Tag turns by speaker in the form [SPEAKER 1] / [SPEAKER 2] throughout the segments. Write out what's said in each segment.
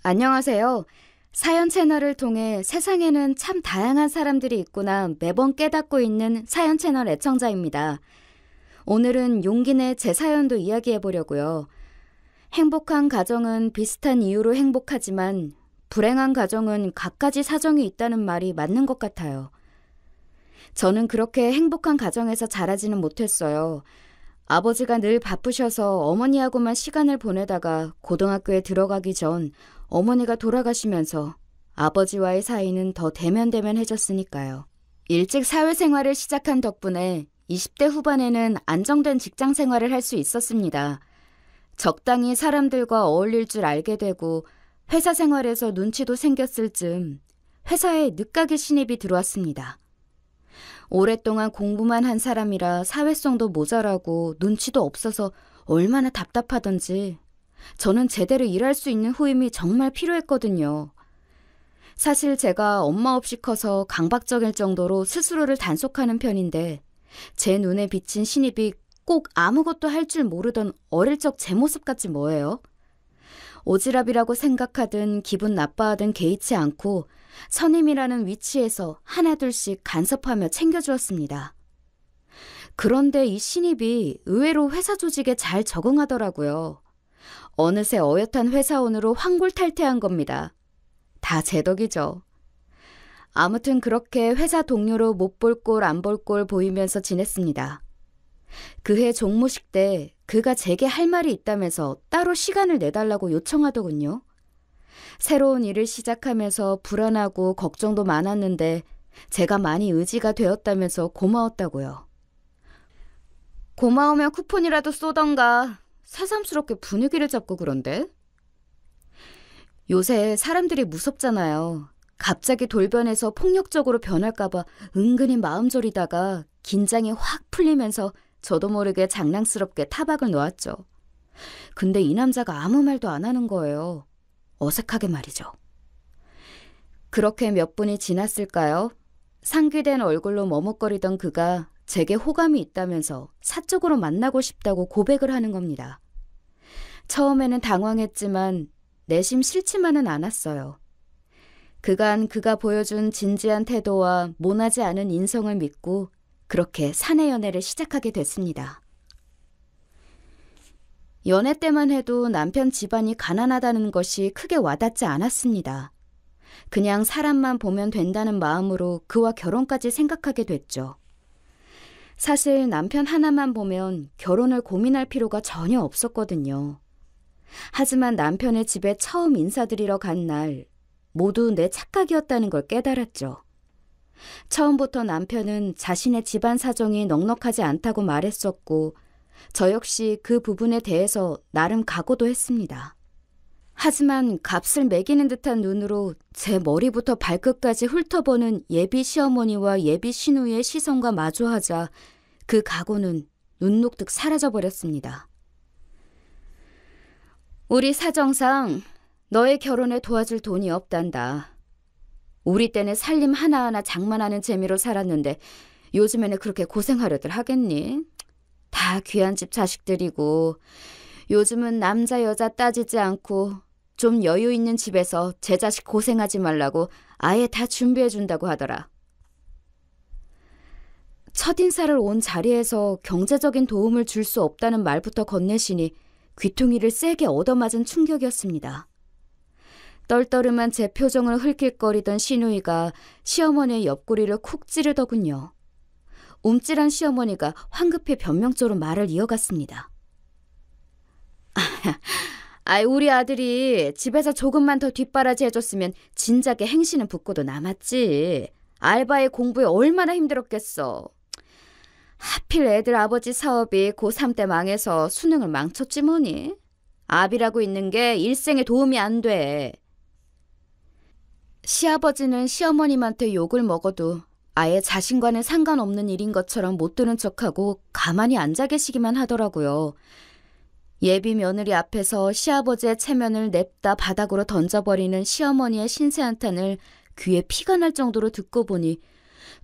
[SPEAKER 1] 안녕하세요. 사연 채널을 통해 세상에는 참 다양한 사람들이 있구나 매번 깨닫고 있는 사연 채널 애청자입니다. 오늘은 용기 내 제 사연도 이야기해 보려고요. 행복한 가정은 비슷한 이유로 행복하지만 불행한 가정은 갖가지 사정이 있다는 말이 맞는 것 같아요. 저는 그렇게 행복한 가정에서 자라지는 못했어요. 아버지가 늘 바쁘셔서 어머니하고만 시간을 보내다가 고등학교에 들어가기 전 어머니가 돌아가시면서 아버지와의 사이는 더 대면대면해졌으니까요. 일찍 사회생활을 시작한 덕분에 20대 후반에는 안정된 직장 생활을 할 수 있었습니다. 적당히 사람들과 어울릴 줄 알게 되고 회사 생활에서 눈치도 생겼을 즈음 회사에 늦가기 신입이 들어왔습니다. 오랫동안 공부만 한 사람이라 사회성도 모자라고 눈치도 없어서 얼마나 답답하던지 저는 제대로 일할 수 있는 후임이 정말 필요했거든요. 사실 제가 엄마 없이 커서 강박적일 정도로 스스로를 단속하는 편인데 제 눈에 비친 신입이 꼭 아무것도 할 줄 모르던 어릴 적 제 모습같이 뭐예요? 오지랖이라고 생각하든 기분 나빠하든 개의치 않고 선임이라는 위치에서 하나둘씩 간섭하며 챙겨주었습니다. 그런데 이 신입이 의외로 회사 조직에 잘 적응하더라고요. 어느새 어엿한 회사원으로 환골탈태한 겁니다. 다 제 덕이죠. 아무튼 그렇게 회사 동료로 못 볼 꼴 안 볼 꼴 보이면서 지냈습니다. 그해 종무식 때 그가 제게 할 말이 있다면서 따로 시간을 내달라고 요청하더군요. 새로운 일을 시작하면서 불안하고 걱정도 많았는데 제가 많이 의지가 되었다면서 고마웠다고요. 고마우면 쿠폰이라도 쏘던가. 새삼스럽게 분위기를 잡고 그런데? 요새 사람들이 무섭잖아요. 갑자기 돌변해서 폭력적으로 변할까봐 은근히 마음 졸이다가 긴장이 확 풀리면서 저도 모르게 장난스럽게 타박을 놓았죠. 근데 이 남자가 아무 말도 안 하는 거예요. 어색하게 말이죠. 그렇게 몇 분이 지났을까요? 상기된 얼굴로 머뭇거리던 그가 제게 호감이 있다면서 사적으로 만나고 싶다고 고백을 하는 겁니다. 처음에는 당황했지만 내심 싫지만은 않았어요. 그간 그가 보여준 진지한 태도와 모나지 않은 인성을 믿고 그렇게 사내 연애를 시작하게 됐습니다. 연애 때만 해도 남편 집안이 가난하다는 것이 크게 와닿지 않았습니다. 그냥 사람만 보면 된다는 마음으로 그와 결혼까지 생각하게 됐죠. 사실 남편 하나만 보면 결혼을 고민할 필요가 전혀 없었거든요. 하지만 남편의 집에 처음 인사드리러 간 날 모두 내 착각이었다는 걸 깨달았죠. 처음부터 남편은 자신의 집안 사정이 넉넉하지 않다고 말했었고 저 역시 그 부분에 대해서 나름 각오도 했습니다. 하지만 값을 매기는 듯한 눈으로 제 머리부터 발끝까지 훑어보는 예비 시어머니와 예비 시누이의 시선과 마주하자 그 각오는 눈 녹듯 사라져버렸습니다. 우리 사정상 너의 결혼에 도와줄 돈이 없단다. 우리 때는 살림 하나하나 장만하는 재미로 살았는데 요즘에는 그렇게 고생하려들 하겠니? 다 귀한 집 자식들이고 요즘은 남자 여자 따지지 않고 좀 여유 있는 집에서 제 자식 고생하지 말라고 아예 다 준비해준다고 하더라. 첫인사를 온 자리에서 경제적인 도움을 줄 수 없다는 말부터 건네시니 귀퉁이를 세게 얻어맞은 충격이었습니다. 떨떠름한 제 표정을 흘킬거리던 시누이가 시어머니의 옆구리를 쿡 찌르더군요. 움찔한 시어머니가 황급히 변명조로 말을 이어갔습니다. 우리 아들이 집에서 조금만 더 뒷바라지 해줬으면 진작에 행시는 붙고도 남았지. 알바에 공부에 얼마나 힘들었겠어. 하필 애들 아버지 사업이 고3 때 망해서 수능을 망쳤지 뭐니. 압이라고 있는 게 일생에 도움이 안 돼. 시아버지는 시어머님한테 욕을 먹어도 아예 자신과는 상관없는 일인 것처럼 못 들은 척하고 가만히 앉아 계시기만 하더라고요. 예비 며느리 앞에서 시아버지의 체면을 냅다 바닥으로 던져버리는 시어머니의 신세한탄을 귀에 피가 날 정도로 듣고 보니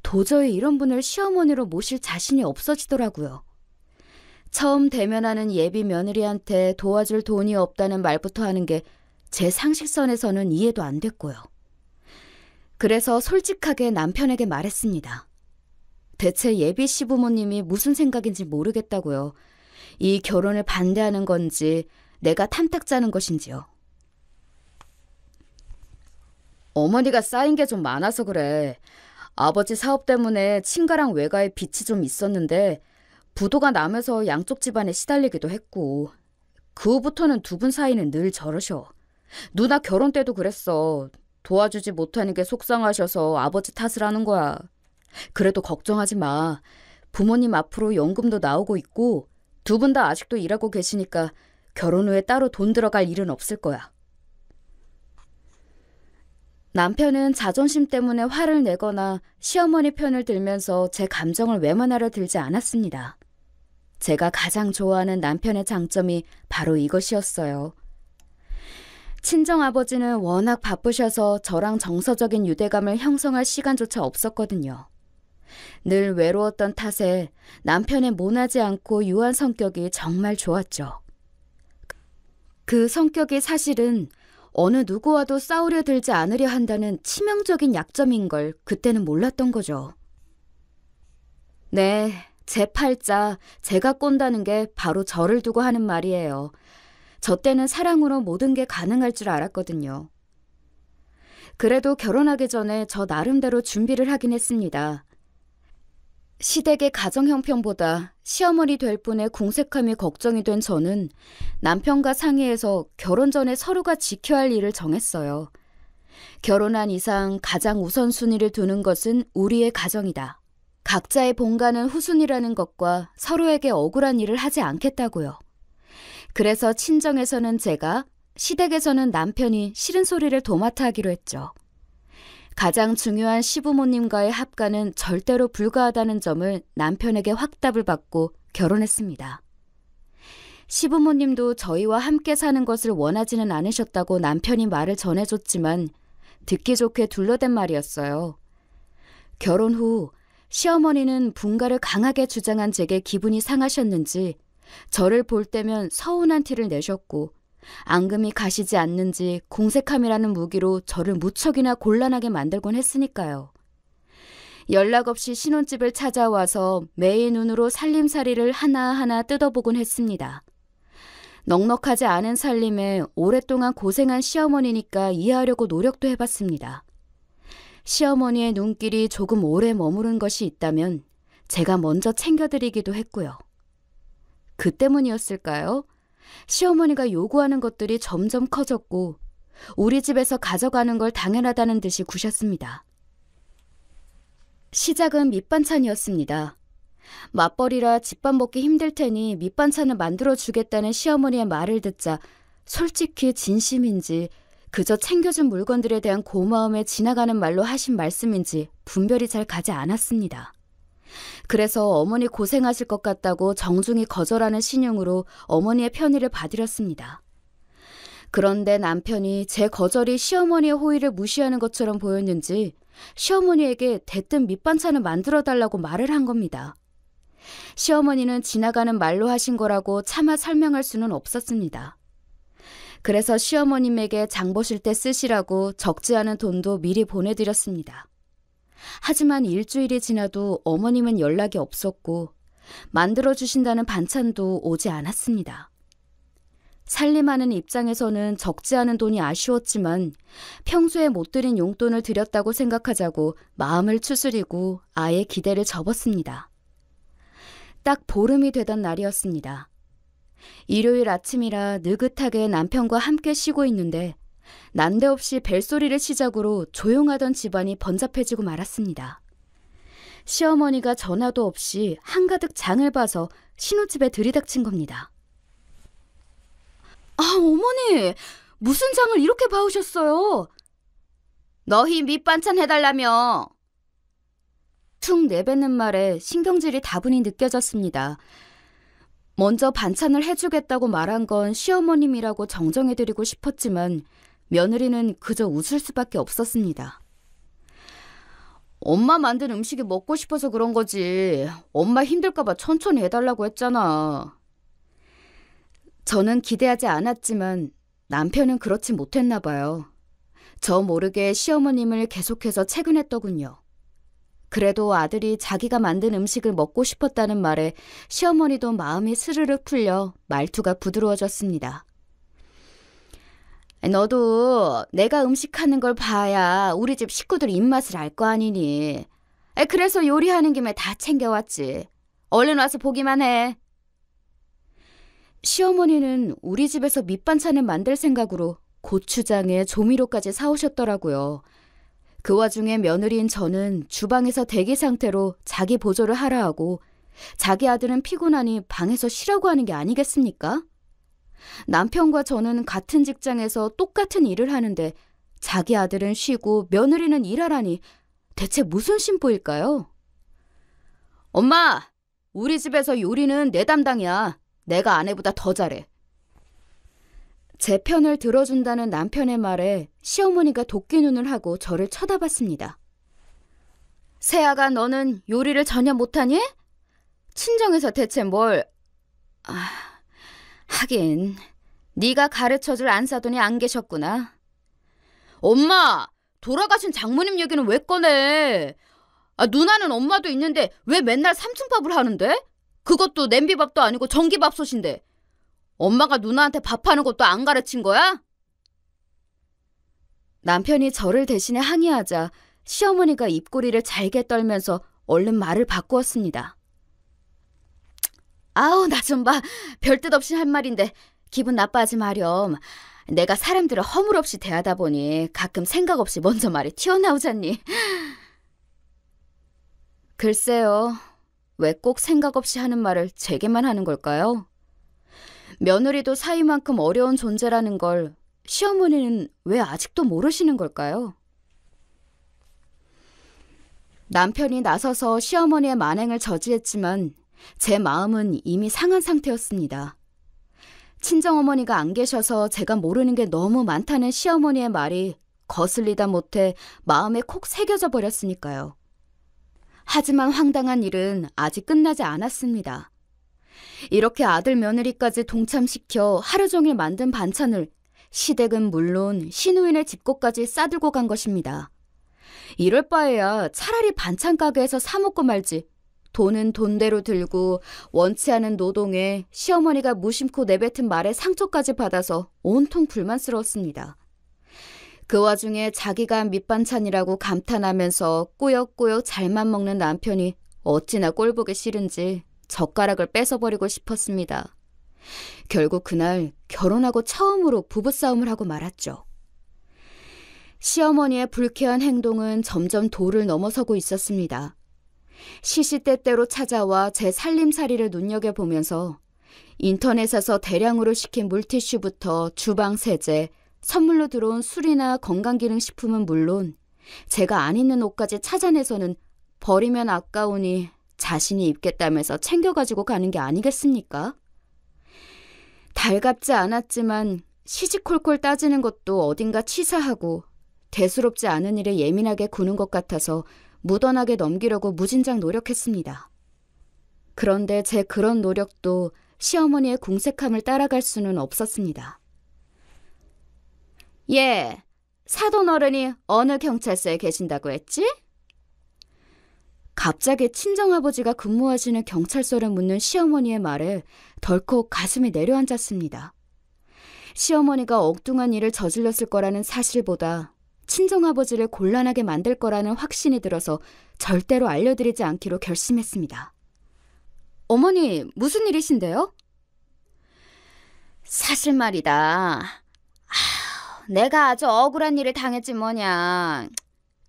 [SPEAKER 1] 도저히 이런 분을 시어머니로 모실 자신이 없어지더라고요. 처음 대면하는 예비 며느리한테 도와줄 돈이 없다는 말부터 하는 게 제 상식선에서는 이해도 안 됐고요. 그래서 솔직하게 남편에게 말했습니다. 대체 예비 시부모님이 무슨 생각인지 모르겠다고요. 이 결혼을 반대하는 건지 내가 탐탁자는 것인지요. 어머니가 쌓인 게 좀 많아서 그래. 아버지 사업 때문에 친가랑 외가에 빚이 좀 있었는데 부도가 나면서 양쪽 집안에 시달리기도 했고 그 후부터는 두 분 사이는 늘 저러셔. 누나 결혼 때도 그랬어. 도와주지 못하는 게 속상하셔서 아버지 탓을 하는 거야. 그래도 걱정하지 마. 부모님 앞으로 연금도 나오고 있고 두 분 다 아직도 일하고 계시니까 결혼 후에 따로 돈 들어갈 일은 없을 거야. 남편은 자존심 때문에 화를 내거나 시어머니 편을 들면서 제 감정을 외면하려 들지 않았습니다. 제가 가장 좋아하는 남편의 장점이 바로 이것이었어요. 친정아버지는 워낙 바쁘셔서 저랑 정서적인 유대감을 형성할 시간조차 없었거든요. 늘 외로웠던 탓에 남편의 모나지 않고 유한 성격이 정말 좋았죠. 그 성격이 사실은 어느 누구와도 싸우려 들지 않으려 한다는 치명적인 약점인 걸 그때는 몰랐던 거죠. 네, 제 팔자, 제가 꼰다는 게 바로 저를 두고 하는 말이에요. 저 때는 사랑으로 모든 게 가능할 줄 알았거든요. 그래도 결혼하기 전에 저 나름대로 준비를 하긴 했습니다. 시댁의 가정 형편보다 시어머니 될 분의 궁색함이 걱정이 된 저는 남편과 상의해서 결혼 전에 서로가 지켜야 할 일을 정했어요. 결혼한 이상 가장 우선순위를 두는 것은 우리의 가정이다. 각자의 본가는 후순위라는 것과 서로에게 억울한 일을 하지 않겠다고요. 그래서 친정에서는 제가, 시댁에서는 남편이 싫은 소리를 도맡아 하기로 했죠. 가장 중요한 시부모님과의 합가는 절대로 불가하다는 점을 남편에게 확답을 받고 결혼했습니다. 시부모님도 저희와 함께 사는 것을 원하지는 않으셨다고 남편이 말을 전해줬지만 듣기 좋게 둘러댄 말이었어요. 결혼 후 시어머니는 분가를 강하게 주장한 제게 기분이 상하셨는지 저를 볼 때면 서운한 티를 내셨고 앙금이 가시지 않는지 공색함이라는 무기로 저를 무척이나 곤란하게 만들곤 했으니까요. 연락 없이 신혼집을 찾아와서 매의 눈으로 살림살이를 하나하나 뜯어보곤 했습니다. 넉넉하지 않은 살림에 오랫동안 고생한 시어머니니까 이해하려고 노력도 해봤습니다. 시어머니의 눈길이 조금 오래 머무른 것이 있다면 제가 먼저 챙겨드리기도 했고요. 그 때문이었을까요? 시어머니가 요구하는 것들이 점점 커졌고 우리 집에서 가져가는 걸 당연하다는 듯이 구셨습니다. 시작은 밑반찬이었습니다. 맞벌이라 집밥 먹기 힘들 테니 밑반찬을 만들어주겠다는 시어머니의 말을 듣자 솔직히 진심인지 그저 챙겨준 물건들에 대한 고마움에 지나가는 말로 하신 말씀인지 분별이 잘 가지 않았습니다. 그래서 어머니 고생하실 것 같다고 정중히 거절하는 신용으로 어머니의 편의를 봐드렸습니다. 그런데 남편이 제 거절이 시어머니의 호의를 무시하는 것처럼 보였는지 시어머니에게 대뜸 밑반찬을 만들어달라고 말을 한 겁니다. 시어머니는 지나가는 말로 하신 거라고 차마 설명할 수는 없었습니다. 그래서 시어머님에게 장 보실 때 쓰시라고 적지 않은 돈도 미리 보내드렸습니다. 하지만 일주일이 지나도 어머님은 연락이 없었고 만들어주신다는 반찬도 오지 않았습니다. 살림하는 입장에서는 적지 않은 돈이 아쉬웠지만 평소에 못 드린 용돈을 드렸다고 생각하자고 마음을 추스리고 아예 기대를 접었습니다. 딱 보름이 되던 날이었습니다. 일요일 아침이라 느긋하게 남편과 함께 쉬고 있는데 난데없이 벨소리를 시작으로 조용하던 집안이 번잡해지고 말았습니다. 시어머니가 전화도 없이 한가득 장을 봐서 신혼집에 들이닥친 겁니다. 아, 어머니! 무슨 장을 이렇게 봐오셨어요? 너희 밑반찬 해달라며! 툭 내뱉는 말에 신경질이 다분히 느껴졌습니다. 먼저 반찬을 해주겠다고 말한 건 시어머님이라고 정정해드리고 싶었지만 며느리는 그저 웃을 수밖에 없었습니다. 엄마 만든 음식이 먹고 싶어서 그런 거지. 엄마 힘들까봐 천천히 해달라고 했잖아. 저는 기대하지 않았지만 남편은 그렇지 못했나 봐요. 저 모르게 시어머님을 계속해서 채근했더군요. 그래도 아들이 자기가 만든 음식을 먹고 싶었다는 말에 시어머니도 마음이 스르륵 풀려 말투가 부드러워졌습니다. 너도 내가 음식하는 걸 봐야 우리 집 식구들 입맛을 알 거 아니니. 그래서 요리하는 김에 다 챙겨왔지. 얼른 와서 보기만 해. 시어머니는 우리 집에서 밑반찬을 만들 생각으로 고추장에 조미료까지 사오셨더라고요. 그 와중에 며느리인 저는 주방에서 대기 상태로 자기 보조를 하라 하고 자기 아들은 피곤하니 방에서 쉬라고 하는 게 아니겠습니까? 남편과 저는 같은 직장에서 똑같은 일을 하는데 자기 아들은 쉬고 며느리는 일하라니 대체 무슨 심보일까요? 엄마, 우리 집에서 요리는 내 담당이야. 내가 아내보다 더 잘해. 제 편을 들어준다는 남편의 말에 시어머니가 도끼 눈을 하고 저를 쳐다봤습니다. 세아가 너는 요리를 전혀 못하니? 친정에서 대체 뭘... 하긴 네가 가르쳐줄 안사돈이 안 계셨구나. 엄마, 돌아가신 장모님 얘기는 왜 꺼내? 누나는 엄마도 있는데 왜 맨날 삼촌밥을 하는데? 그것도 냄비밥도 아니고 전기밥솥인데. 엄마가 누나한테 밥하는 것도 안 가르친 거야? 남편이 저를 대신해 항의하자 시어머니가 입꼬리를 잘게 떨면서 얼른 말을 바꾸었습니다. 아우, 나 좀 봐. 별 뜻 없이 할 말인데 기분 나빠하지 마렴. 내가 사람들을 허물없이 대하다 보니 가끔 생각 없이 먼저 말이 튀어나오잖니. 글쎄요. 왜 꼭 생각 없이 하는 말을 제게만 하는 걸까요? 며느리도 사위만큼 어려운 존재라는 걸 시어머니는 왜 아직도 모르시는 걸까요? 남편이 나서서 시어머니의 만행을 저지했지만 제 마음은 이미 상한 상태였습니다. 친정어머니가 안 계셔서 제가 모르는 게 너무 많다는 시어머니의 말이 거슬리다 못해 마음에 콕 새겨져 버렸으니까요. 하지만 황당한 일은 아직 끝나지 않았습니다. 이렇게 아들 며느리까지 동참시켜 하루 종일 만든 반찬을 시댁은 물론 시누인의 집것까지 싸들고 간 것입니다. 이럴 바에야 차라리 반찬 가게에서 사 먹고 말지. 돈은 돈대로 들고 원치 않은 노동에 시어머니가 무심코 내뱉은 말에 상처까지 받아서 온통 불만스러웠습니다. 그 와중에 자기가 한 밑반찬이라고 감탄하면서 꾸역꾸역 잘만 먹는 남편이 어찌나 꼴보기 싫은지 젓가락을 뺏어버리고 싶었습니다. 결국 그날 결혼하고 처음으로 부부싸움을 하고 말았죠. 시어머니의 불쾌한 행동은 점점 도를 넘어서고 있었습니다. 시시때때로 찾아와 제 살림살이를 눈여겨보면서 인터넷에서 대량으로 시킨 물티슈부터 주방 세제, 선물로 들어온 술이나 건강기능식품은 물론 제가 안 입는 옷까지 찾아내서는 버리면 아까우니 자신이 입겠다면서 챙겨가지고 가는 게 아니겠습니까? 달갑지 않았지만 시시콜콜 따지는 것도 어딘가 치사하고 대수롭지 않은 일에 예민하게 구는 것 같아서 무던하게 넘기려고 무진장 노력했습니다. 그런데 제 그런 노력도 시어머니의 궁색함을 따라갈 수는 없었습니다. 예, 사돈 어른이 어느 경찰서에 계신다고 했지? 갑자기 친정아버지가 근무하시는 경찰서를 묻는 시어머니의 말에 덜컥 가슴이 내려앉았습니다. 시어머니가 엉뚱한 일을 저질렀을 거라는 사실보다 친정아버지를 곤란하게 만들 거라는 확신이 들어서 절대로 알려드리지 않기로 결심했습니다. 어머니, 무슨 일이신데요? 사실 말이다. 내가 아주 억울한 일을 당했지 뭐냐.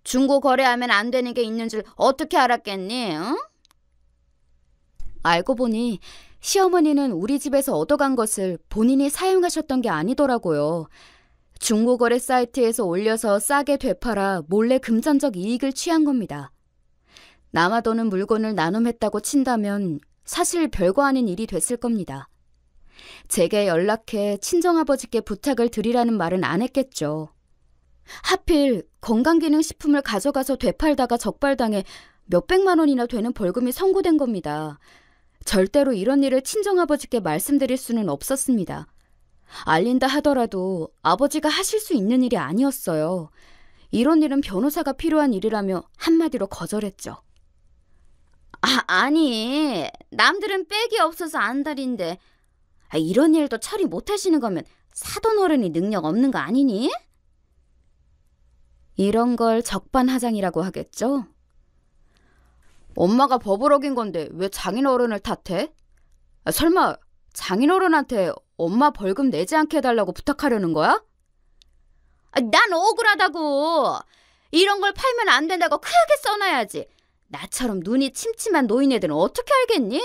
[SPEAKER 1] 중고 거래하면 안 되는 게 있는 줄 어떻게 알았겠니? 응? 알고 보니 시어머니는 우리 집에서 얻어간 것을 본인이 사용하셨던 게 아니더라고요. 중고거래 사이트에서 올려서 싸게 되팔아 몰래 금전적 이익을 취한 겁니다. 남아도는 물건을 나눔했다고 친다면 사실 별거 아닌 일이 됐을 겁니다. 제게 연락해 친정아버지께 부탁을 드리라는 말은 안 했겠죠. 하필 건강기능식품을 가져가서 되팔다가 적발당해 몇백만 원이나 되는 벌금이 선고된 겁니다. 절대로 이런 일을 친정아버지께 말씀드릴 수는 없었습니다. 알린다 하더라도 아버지가 하실 수 있는 일이 아니었어요. 이런 일은 변호사가 필요한 일이라며 한마디로 거절했죠. 아니, 남들은 백이 없어서 안달인데 이런 일도 처리 못하시는 거면 사돈 어른이 능력 없는 거 아니니? 이런 걸 적반하장이라고 하겠죠? 엄마가 법을 어긴 건데 왜 장인어른을 탓해? 설마 장인어른한테 엄마 벌금 내지 않게 해달라고 부탁하려는 거야? 난 억울하다고. 이런 걸 팔면 안 된다고 크게 써놔야지. 나처럼 눈이 침침한 노인애들은 어떻게 알겠니?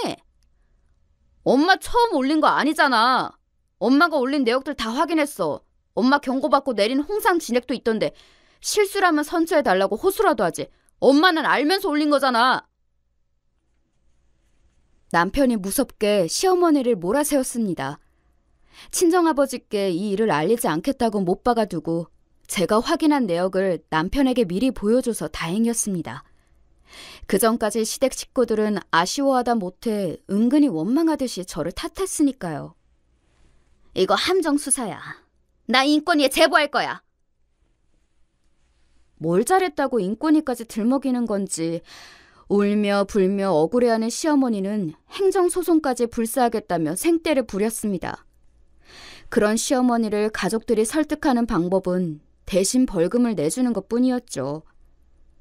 [SPEAKER 1] 엄마 처음 올린 거 아니잖아. 엄마가 올린 내역들 다 확인했어. 엄마 경고받고 내린 홍상 진액도 있던데 실수라면 선처해달라고 호소라도 하지. 엄마는 알면서 올린 거잖아. 남편이 무섭게 시어머니를 몰아세웠습니다. 친정아버지께 이 일을 알리지 않겠다고 못 박아두고 제가 확인한 내역을 남편에게 미리 보여줘서 다행이었습니다. 그전까지 시댁 식구들은 아쉬워하다 못해 은근히 원망하듯이 저를 탓했으니까요. 이거 함정 수사야. 나 인권위에 제보할 거야. 뭘 잘했다고 인권위까지 들먹이는 건지 울며 불며 억울해하는 시어머니는 행정소송까지 불사하겠다며 생떼를 부렸습니다. 그런 시어머니를 가족들이 설득하는 방법은 대신 벌금을 내주는 것뿐이었죠.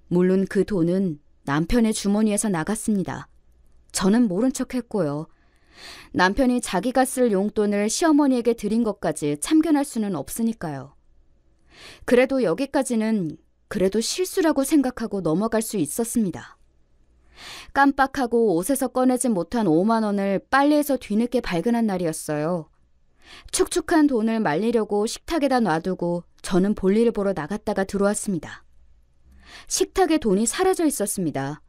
[SPEAKER 1] 물론 그 돈은 남편의 주머니에서 나갔습니다. 저는 모른 척했고요. 남편이 자기가 쓸 용돈을 시어머니에게 드린 것까지 참견할 수는 없으니까요. 그래도 여기까지는 그래도 실수라고 생각하고 넘어갈 수 있었습니다. 깜빡하고 옷에서 꺼내지 못한 5만 원을 빨래에서 뒤늦게 발견한 날이었어요. 축축한 돈을 말리려고 식탁에다 놔두고 저는 볼일을 보러 나갔다가 들어왔습니다. 식탁에 돈이 사라져 있었습니다.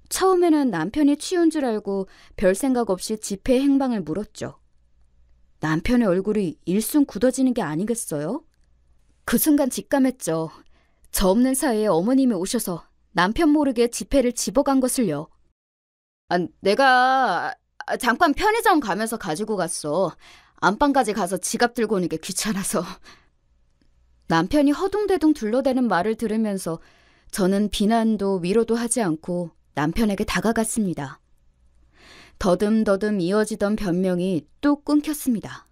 [SPEAKER 1] 처음에는 남편이 치운 줄 알고 별 생각 없이 지폐 행방을 물었죠. 남편의 얼굴이 일순 굳어지는 게 아니겠어요? 그 순간 직감했죠. 저 없는 사이에 어머님이 오셔서 남편 모르게 지폐를 집어간 것을요. 내가 잠깐 편의점 가면서 가지고 갔어. 안방까지 가서 지갑 들고 오는 게 귀찮아서. 남편이 허둥대둥 둘러대는 말을 들으면서 저는 비난도 위로도 하지 않고 남편에게 다가갔습니다. 더듬더듬 이어지던 변명이 뚝 끊겼습니다.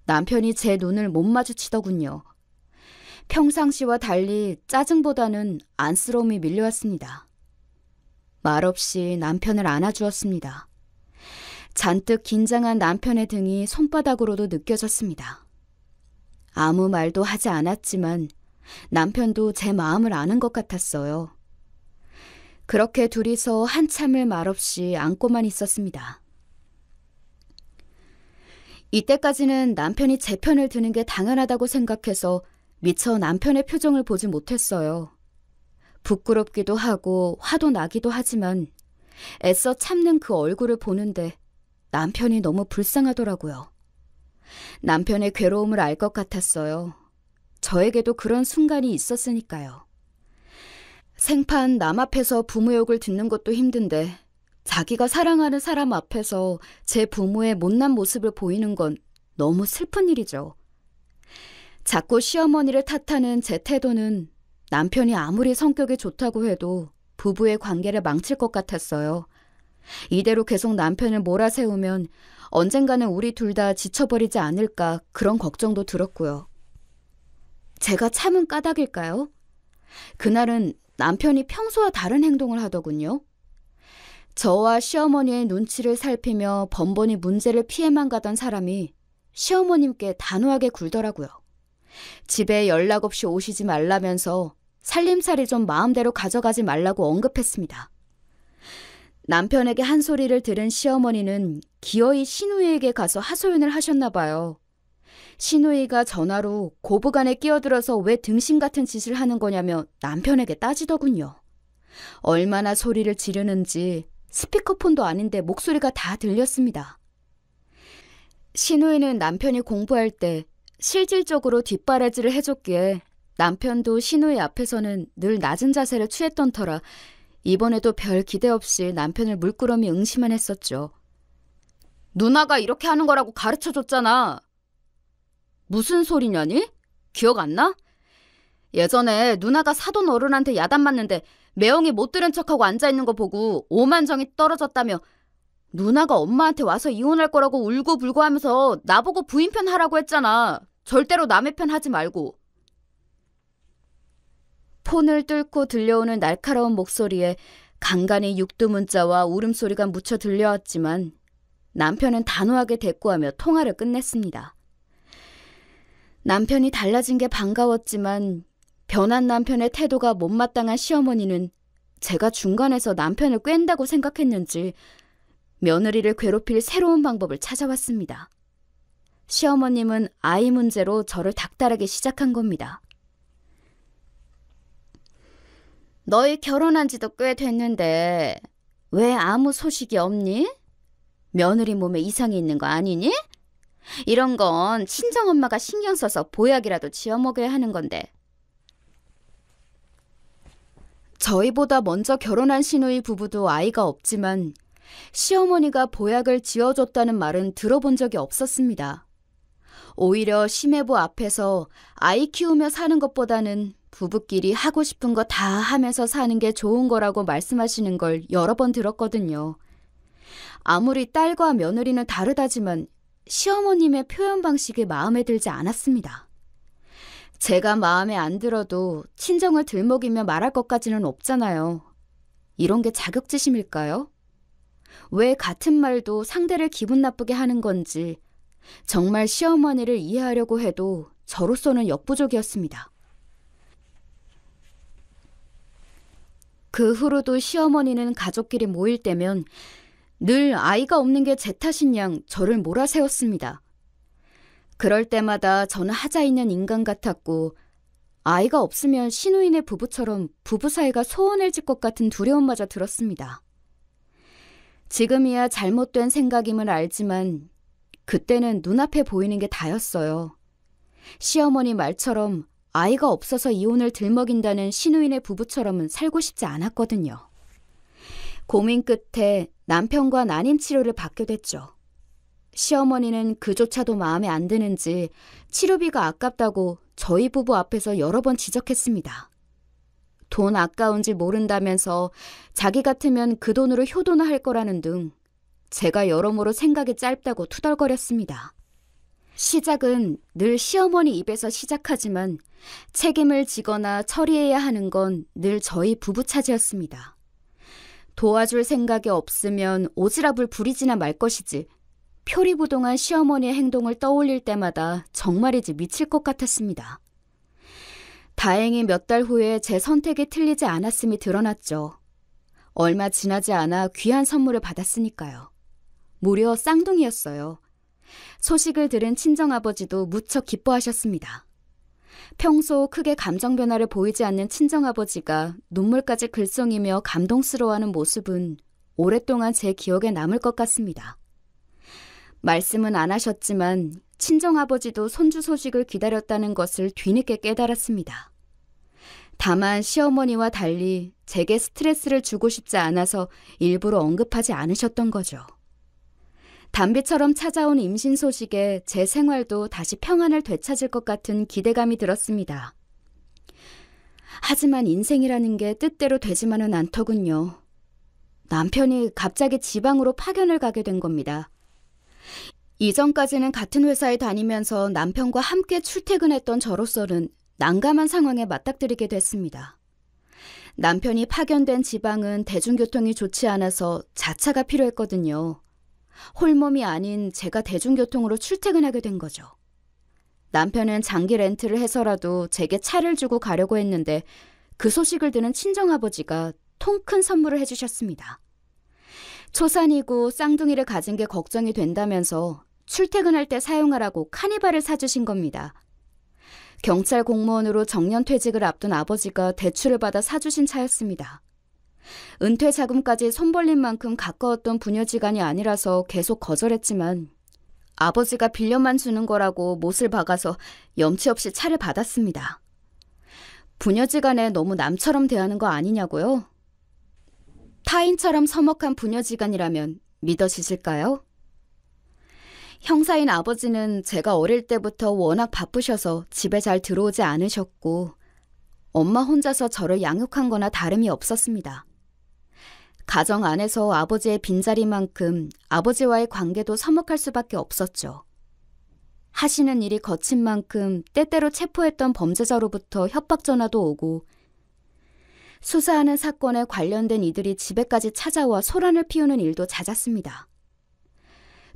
[SPEAKER 1] 남편이 제 눈을 못 마주치더군요. 평상시와 달리 짜증보다는 안쓰러움이 밀려왔습니다. 말없이 남편을 안아주었습니다. 잔뜩 긴장한 남편의 등이 손바닥으로도 느껴졌습니다. 아무 말도 하지 않았지만 남편도 제 마음을 아는 것 같았어요. 그렇게 둘이서 한참을 말없이 안고만 있었습니다. 이때까지는 남편이 제 편을 드는 게 당연하다고 생각해서 미처 남편의 표정을 보지 못했어요. 부끄럽기도 하고 화도 나기도 하지만 애써 참는 그 얼굴을 보는데 남편이 너무 불쌍하더라고요. 남편의 괴로움을 알 것 같았어요. 저에게도 그런 순간이 있었으니까요. 생판 남 앞에서 부모 욕을 듣는 것도 힘든데 자기가 사랑하는 사람 앞에서 제 부모의 못난 모습을 보이는 건 너무 슬픈 일이죠. 자꾸 시어머니를 탓하는 제 태도는 남편이 아무리 성격이 좋다고 해도 부부의 관계를 망칠 것 같았어요. 이대로 계속 남편을 몰아세우면 언젠가는 우리 둘 다 지쳐버리지 않을까 그런 걱정도 들었고요. 제가 참은 까닭일까요? 그날은 남편이 평소와 다른 행동을 하더군요. 저와 시어머니의 눈치를 살피며 번번이 문제를 피해만 가던 사람이 시어머님께 단호하게 굴더라고요. 집에 연락 없이 오시지 말라면서 살림살이 좀 마음대로 가져가지 말라고 언급했습니다. 남편에게 한 소리를 들은 시어머니는 기어이 시누이에게 가서 하소연을 하셨나 봐요. 시누이가 전화로 고부간에 끼어들어서 왜 등신 같은 짓을 하는 거냐며 남편에게 따지더군요. 얼마나 소리를 지르는지 스피커폰도 아닌데 목소리가 다 들렸습니다. 시누이는 남편이 공부할 때 실질적으로 뒷바라지를 해줬기에 남편도 시누이 앞에서는 늘 낮은 자세를 취했던 터라 이번에도 별 기대 없이 남편을 물끄러미 응시만 했었죠. 누나가 이렇게 하는 거라고 가르쳐줬잖아. 무슨 소리냐니? 기억 안 나? 예전에 누나가 사돈 어른한테 야단 맞는데 매형이 못 들은 척하고 앉아있는 거 보고 오만정이 떨어졌다며 누나가 엄마한테 와서 이혼할 거라고 울고불고 하면서 나보고 부인 편 하라고 했잖아. 절대로 남의 편 하지 말고. 폰을 뚫고 들려오는 날카로운 목소리에 간간히 육두문자와 울음소리가 묻혀 들려왔지만 남편은 단호하게 대꾸하며 통화를 끝냈습니다. 남편이 달라진 게 반가웠지만 변한 남편의 태도가 못마땅한 시어머니는 제가 중간에서 남편을 꿰는다고 생각했는지 며느리를 괴롭힐 새로운 방법을 찾아왔습니다. 시어머님은 아이 문제로 저를 닥달하기 시작한 겁니다. 너희 결혼한 지도 꽤 됐는데 왜 아무 소식이 없니? 며느리 몸에 이상이 있는 거 아니니? 이런 건 친정엄마가 신경 써서 보약이라도 지어 먹여야 하는 건데. 저희보다 먼저 결혼한 시누이 부부도 아이가 없지만 시어머니가 보약을 지어줬다는 말은 들어본 적이 없었습니다. 오히려 시매부 앞에서 아이 키우며 사는 것보다는 부부끼리 하고 싶은 거 다 하면서 사는 게 좋은 거라고 말씀하시는 걸 여러 번 들었거든요. 아무리 딸과 며느리는 다르다지만 시어머님의 표현 방식이 마음에 들지 않았습니다. 제가 마음에 안 들어도 친정을 들먹이며 말할 것까지는 없잖아요. 이런 게 자격지심일까요? 왜 같은 말도 상대를 기분 나쁘게 하는 건지 정말 시어머니를 이해하려고 해도 저로서는 역부족이었습니다. 그 후로도 시어머니는 가족끼리 모일 때면 늘 아이가 없는 게 제 탓인 양 저를 몰아세웠습니다. 그럴 때마다 저는 하자 있는 인간 같았고 아이가 없으면 시누이네 부부처럼 부부 사이가 소원해질 것 같은 두려움마저 들었습니다. 지금이야 잘못된 생각임을 알지만 그때는 눈앞에 보이는 게 다였어요. 시어머니 말처럼 아이가 없어서 이혼을 들먹인다는 시누이네 부부처럼은 살고 싶지 않았거든요. 고민 끝에 남편과 난임 치료를 받게 됐죠. 시어머니는 그조차도 마음에 안 드는지 치료비가 아깝다고 저희 부부 앞에서 여러 번 지적했습니다. 돈 아까운지 모른다면서 자기 같으면 그 돈으로 효도나 할 거라는 등 제가 여러모로 생각이 짧다고 투덜거렸습니다. 시작은 늘 시어머니 입에서 시작하지만 책임을 지거나 처리해야 하는 건 늘 저희 부부 차지였습니다. 도와줄 생각이 없으면 오지랖을 부리지나 말 것이지 표리부동한 시어머니의 행동을 떠올릴 때마다 정말이지 미칠 것 같았습니다. 다행히 몇 달 후에 제 선택이 틀리지 않았음이 드러났죠. 얼마 지나지 않아 귀한 선물을 받았으니까요. 무려 쌍둥이였어요. 소식을 들은 친정아버지도 무척 기뻐하셨습니다. 평소 크게 감정 변화를 보이지 않는 친정아버지가 눈물까지 글썽이며 감동스러워하는 모습은 오랫동안 제 기억에 남을 것 같습니다. 말씀은 안 하셨지만 친정아버지도 손주 소식을 기다렸다는 것을 뒤늦게 깨달았습니다. 다만 시어머니와 달리 제게 스트레스를 주고 싶지 않아서 일부러 언급하지 않으셨던 거죠. 담비처럼 찾아온 임신 소식에 제 생활도 다시 평안을 되찾을 것 같은 기대감이 들었습니다. 하지만 인생이라는 게 뜻대로 되지만은 않더군요. 남편이 갑자기 지방으로 파견을 가게 된 겁니다. 이전까지는 같은 회사에 다니면서 남편과 함께 출퇴근했던 저로서는 난감한 상황에 맞닥뜨리게 됐습니다. 남편이 파견된 지방은 대중교통이 좋지 않아서 자차가 필요했거든요. 홀몸이 아닌 제가 대중교통으로 출퇴근하게 된 거죠. 남편은 장기 렌트를 해서라도 제게 차를 주고 가려고 했는데 그 소식을 들은 친정아버지가 통 큰 선물을 해주셨습니다. 초산이고 쌍둥이를 가진 게 걱정이 된다면서 출퇴근할 때 사용하라고 카니발을 사주신 겁니다. 경찰 공무원으로 정년퇴직을 앞둔 아버지가 대출을 받아 사주신 차였습니다. 은퇴 자금까지 손 벌린 만큼 가까웠던 부녀지간이 아니라서 계속 거절했지만 아버지가 빌려만 주는 거라고 못을 박아서 염치 없이 차를 받았습니다. 부녀지간에 너무 남처럼 대하는 거 아니냐고요? 타인처럼 서먹한 부녀지간이라면 믿어지실까요? 형사인 아버지는 제가 어릴 때부터 워낙 바쁘셔서 집에 잘 들어오지 않으셨고 엄마 혼자서 저를 양육한 거나 다름이 없었습니다. 가정 안에서 아버지의 빈자리만큼 아버지와의 관계도 서먹할 수밖에 없었죠. 하시는 일이 거친 만큼 때때로 체포했던 범죄자로부터 협박 전화도 오고 수사하는 사건에 관련된 이들이 집에까지 찾아와 소란을 피우는 일도 잦았습니다.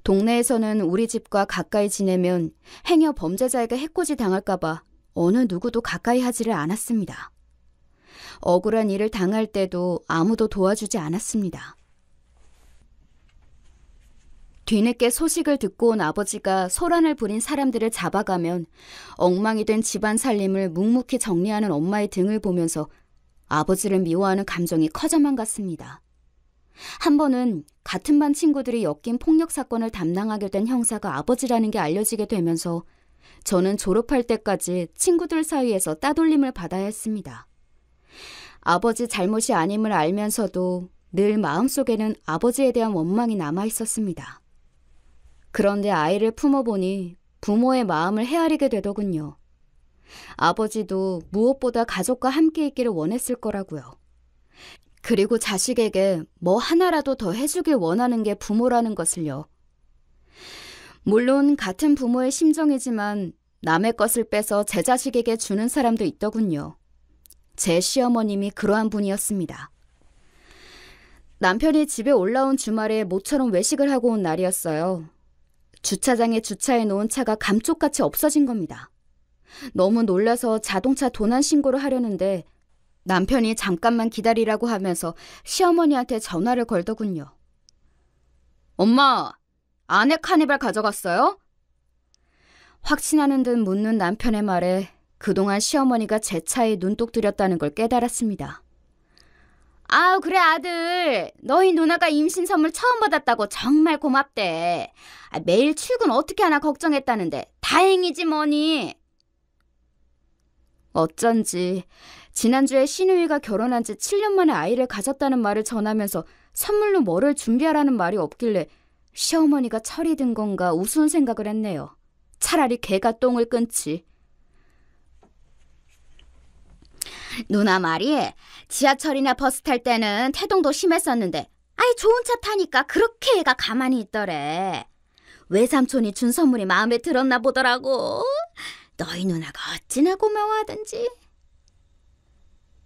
[SPEAKER 1] 동네에서는 우리 집과 가까이 지내면 행여 범죄자에게 해코지 당할까봐 어느 누구도 가까이 하지를 않았습니다. 억울한 일을 당할 때도 아무도 도와주지 않았습니다. 뒤늦게 소식을 듣고 온 아버지가 소란을 부린 사람들을 잡아가면 엉망이 된 집안 살림을 묵묵히 정리하는 엄마의 등을 보면서 아버지를 미워하는 감정이 커져만 갔습니다. 한 번은 같은 반 친구들이 엮인 폭력 사건을 담당하게 된 형사가 아버지라는 게 알려지게 되면서 저는 졸업할 때까지 친구들 사이에서 따돌림을 받아야 했습니다. 아버지 잘못이 아님을 알면서도 늘 마음속에는 아버지에 대한 원망이 남아 있었습니다. 그런데 아이를 품어보니 부모의 마음을 헤아리게 되더군요. 아버지도 무엇보다 가족과 함께 있기를 원했을 거라고요. 그리고 자식에게 뭐 하나라도 더 해주길 원하는 게 부모라는 것을요. 물론 같은 부모의 심정이지만 남의 것을 빼서 제 자식에게 주는 사람도 있더군요. 제 시어머님이 그러한 분이었습니다. 남편이 집에 올라온 주말에 모처럼 외식을 하고 온 날이었어요. 주차장에 주차해 놓은 차가 감쪽같이 없어진 겁니다. 너무 놀라서 자동차 도난 신고를 하려는데 남편이 잠깐만 기다리라고 하면서 시어머니한테 전화를 걸더군요. 엄마, 아내 카니발 가져갔어요? 확신하는 듯 묻는 남편의 말에 그동안 시어머니가 제 차에 눈독 들였다는 걸 깨달았습니다. 아우, 그래 아들. 너희 누나가 임신 선물 처음 받았다고 정말 고맙대. 매일 출근 어떻게 하나 걱정했다는데 다행이지 뭐니. 어쩐지 지난주에 시누이가 결혼한 지 7년 만에 아이를 가졌다는 말을 전하면서 선물로 뭐를 준비하라는 말이 없길래 시어머니가 철이 든 건가 우스운 생각을 했네요. 차라리 개가 똥을 끊지. 누나 말이 지하철이나 버스 탈 때는 태동도 심했었는데 아이 좋은 차 타니까 그렇게 애가 가만히 있더래. 외삼촌이 준 선물이 마음에 들었나 보더라고. 너희 누나가 어찌나 고마워하던지.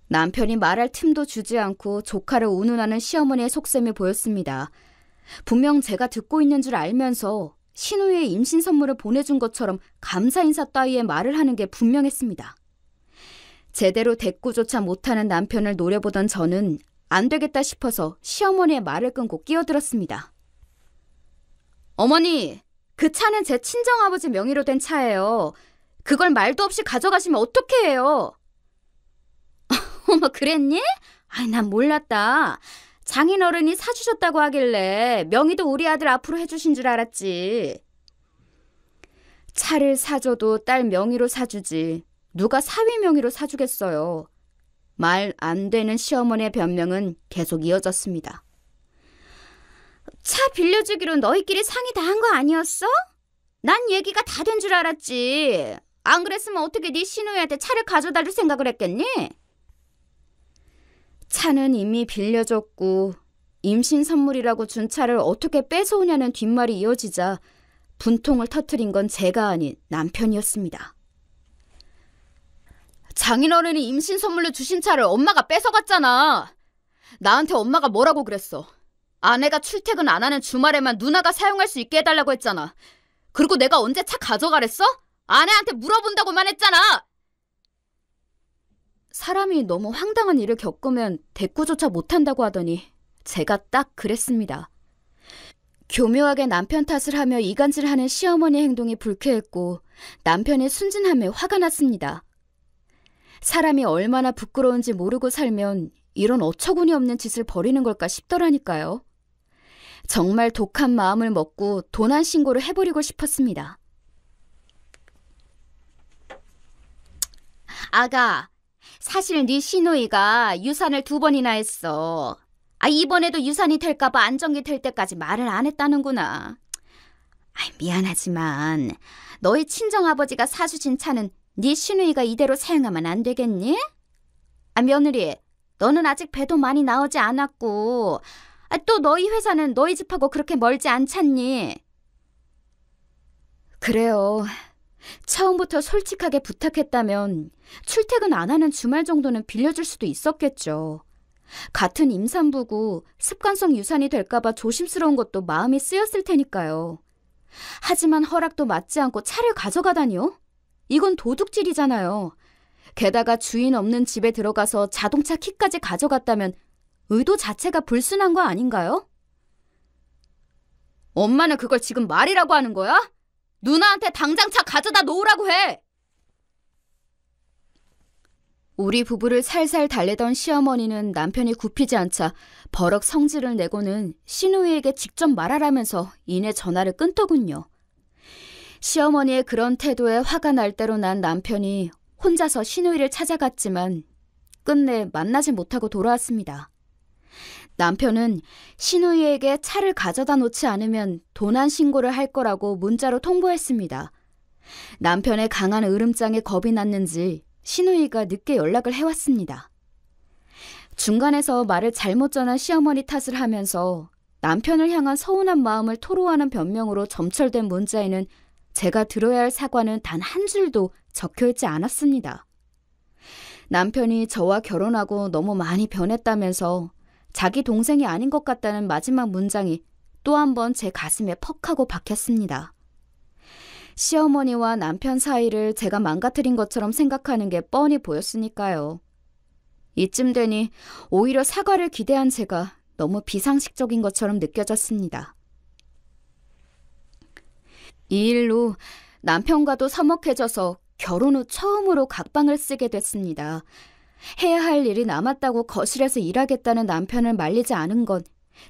[SPEAKER 1] 남편이 말할 틈도 주지 않고 조카를 운운하는 시어머니의 속셈이 보였습니다. 분명 제가 듣고 있는 줄 알면서 시누이의 임신 선물을 보내준 것처럼 감사 인사 따위의 말을 하는 게 분명했습니다. 제대로 대꾸조차 못하는 남편을 노려보던 저는 안 되겠다 싶어서 시어머니의 말을 끊고 끼어들었습니다. 어머니, 그 차는 제 친정아버지 명의로 된 차예요. 그걸 말도 없이 가져가시면 어떡해요? 어머, 그랬니? 아이, 난 몰랐다. 장인어른이 사주셨다고 하길래 명의도 우리 아들 앞으로 해주신 줄 알았지. 차를 사줘도 딸 명의로 사주지 누가 사위 명의로 사주겠어요. 말 안 되는 시어머니의 변명은 계속 이어졌습니다. 차 빌려주기로 너희끼리 상의 다 한 거 아니었어? 난 얘기가 다 된 줄 알았지. 안 그랬으면 어떻게 네 시누이한테 차를 가져다 줄 생각을 했겠니? 차는 이미 빌려줬고 임신 선물이라고 준 차를 어떻게 뺏어오냐는 뒷말이 이어지자 분통을 터뜨린 건 제가 아닌 남편이었습니다. 장인어른이 임신 선물로 주신 차를 엄마가 뺏어갔잖아. 나한테 엄마가 뭐라고 그랬어. 아내가 출퇴근 안 하는 주말에만 누나가 사용할 수 있게 해달라고 했잖아. 그리고 내가 언제 차 가져가랬어? 아내한테 물어본다고만 했잖아. 사람이 너무 황당한 일을 겪으면 대꾸조차 못한다고 하더니 제가 딱 그랬습니다. 교묘하게 남편 탓을 하며 이간질하는 시어머니의 행동이 불쾌했고 남편의 순진함에 화가 났습니다. 사람이 얼마나 부끄러운지 모르고 살면 이런 어처구니 없는 짓을 벌이는 걸까 싶더라니까요. 정말 독한 마음을 먹고 도난 신고를 해버리고 싶었습니다. 아가, 사실 네 시누이가 유산을 2번이나 했어. 이번에도 유산이 될까봐 안정기 될 때까지 말을 안 했다는구나. 미안하지만 너희 친정아버지가 사주신 차는 네 시누이가 이대로 사용하면 안 되겠니? 며느리, 너는 아직 배도 많이 나오지 않았고 또 너희 회사는 너희 집하고 그렇게 멀지 않잖니? 그래요. 처음부터 솔직하게 부탁했다면 출퇴근 안 하는 주말 정도는 빌려줄 수도 있었겠죠. 같은 임산부고 습관성 유산이 될까봐 조심스러운 것도 마음이 쓰였을 테니까요. 하지만 허락도 받지 않고 차를 가져가다니요? 이건 도둑질이잖아요. 게다가 주인 없는 집에 들어가서 자동차 키까지 가져갔다면 의도 자체가 불순한 거 아닌가요? 엄마는 그걸 지금 말이라고 하는 거야? 누나한테 당장 차 가져다 놓으라고 해! 우리 부부를 살살 달래던 시어머니는 남편이 굽히지 않자 버럭 성질을 내고는 시누이에게 직접 말하라면서 이내 전화를 끊더군요. 시어머니의 그런 태도에 화가 날 대로 난 남편이 혼자서 시누이를 찾아갔지만 끝내 만나지 못하고 돌아왔습니다. 남편은 시누이에게 차를 가져다 놓지 않으면 도난 신고를 할 거라고 문자로 통보했습니다. 남편의 강한 으름장에 겁이 났는지 시누이가 늦게 연락을 해왔습니다. 중간에서 말을 잘못 전한 시어머니 탓을 하면서 남편을 향한 서운한 마음을 토로하는 변명으로 점철된 문자에는 제가 들어야 할 사과는 단 한 줄도 적혀있지 않았습니다. 남편이 저와 결혼하고 너무 많이 변했다면서 자기 동생이 아닌 것 같다는 마지막 문장이 또 한 번 제 가슴에 퍽 하고 박혔습니다. 시어머니와 남편 사이를 제가 망가뜨린 것처럼 생각하는 게 뻔히 보였으니까요. 이쯤 되니 오히려 사과를 기대한 제가 너무 비상식적인 것처럼 느껴졌습니다. 이 일로 남편과도 서먹해져서 결혼 후 처음으로 각방을 쓰게 됐습니다. 해야 할 일이 남았다고 거실에서 일하겠다는 남편을 말리지 않은 건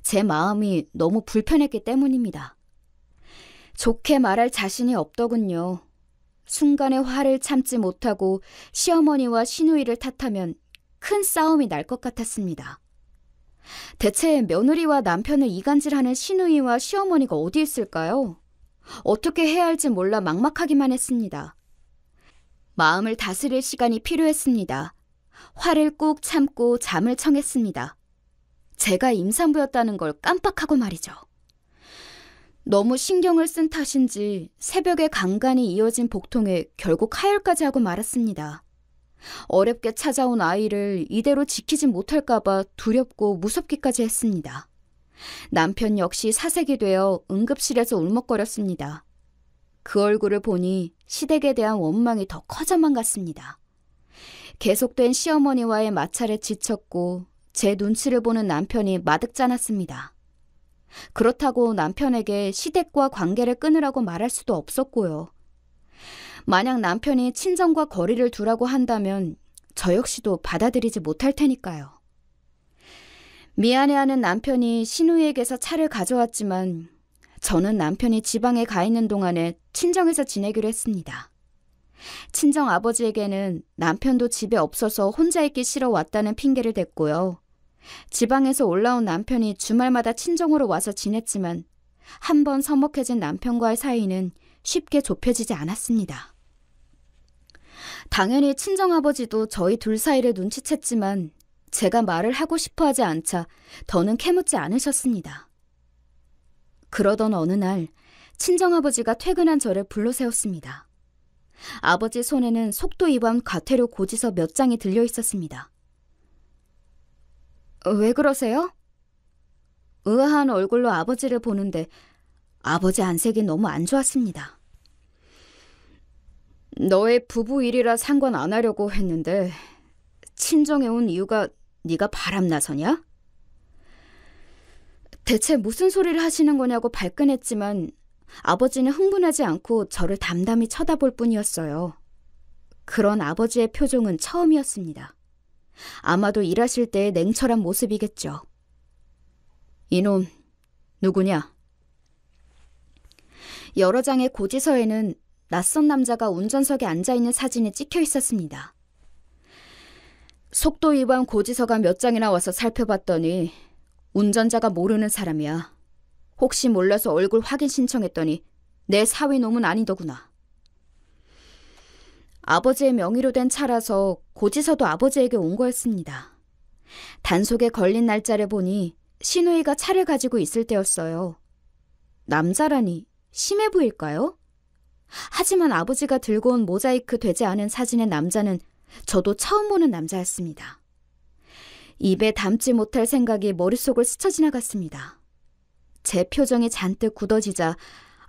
[SPEAKER 1] 제 마음이 너무 불편했기 때문입니다. 좋게 말할 자신이 없더군요. 순간의 화를 참지 못하고 시어머니와 시누이를 탓하면 큰 싸움이 날 것 같았습니다. 대체 며느리와 남편을 이간질하는 시누이와 시어머니가 어디 있을까요? 어떻게 해야 할지 몰라 막막하기만 했습니다. 마음을 다스릴 시간이 필요했습니다. 화를 꾹 참고 잠을 청했습니다. 제가 임산부였다는 걸 깜빡하고 말이죠. 너무 신경을 쓴 탓인지 새벽에 간간히 이어진 복통에 결국 하혈까지 하고 말았습니다. 어렵게 찾아온 아이를 이대로 지키지 못할까봐 두렵고 무섭기까지 했습니다. 남편 역시 사색이 되어 응급실에서 울먹거렸습니다. 그 얼굴을 보니 시댁에 대한 원망이 더 커져만 갔습니다. 계속된 시어머니와의 마찰에 지쳤고 제 눈치를 보는 남편이 마득잖았습니다. 그렇다고 남편에게 시댁과 관계를 끊으라고 말할 수도 없었고요. 만약 남편이 친정과 거리를 두라고 한다면 저 역시도 받아들이지 못할 테니까요. 미안해하는 남편이 시누이에게서 차를 가져왔지만 저는 남편이 지방에 가 있는 동안에 친정에서 지내기로 했습니다. 친정 아버지에게는 남편도 집에 없어서 혼자 있기 싫어 왔다는 핑계를 댔고요. 지방에서 올라온 남편이 주말마다 친정으로 와서 지냈지만 한 번 서먹해진 남편과의 사이는 쉽게 좁혀지지 않았습니다. 당연히 친정아버지도 저희 둘 사이를 눈치챘지만 제가 말을 하고 싶어 하지 않자 더는 캐묻지 않으셨습니다. 그러던 어느 날 친정아버지가 퇴근한 저를 불러 세웠습니다. 아버지 손에는 속도 위반 과태료 고지서 몇 장이 들려 있었습니다. 왜 그러세요? 의아한 얼굴로 아버지를 보는데 아버지 안색이 너무 안 좋았습니다. 너의 부부 일이라 상관 안 하려고 했는데 친정에 온 이유가 네가 바람나서냐? 대체 무슨 소리를 하시는 거냐고 발끈했지만 아버지는 흥분하지 않고 저를 담담히 쳐다볼 뿐이었어요. 그런 아버지의 표정은 처음이었습니다. 아마도 일하실 때의 냉철한 모습이겠죠. 이놈, 누구냐? 여러 장의 고지서에는 낯선 남자가 운전석에 앉아있는 사진이 찍혀 있었습니다. 속도 위반 고지서가 몇 장이나 와서 살펴봤더니 운전자가 모르는 사람이야. 혹시 몰라서 얼굴 확인 신청했더니 내 사위놈은 아니더구나. 아버지의 명의로 된 차라서 고지서도 아버지에게 온 거였습니다. 단속에 걸린 날짜를 보니 신우이가 차를 가지고 있을 때였어요. 남자라니 심해 보일까요? 하지만 아버지가 들고 온 모자이크 되지 않은 사진의 남자는 저도 처음 보는 남자였습니다. 입에 담지 못할 생각이 머릿속을 스쳐 지나갔습니다. 제 표정이 잔뜩 굳어지자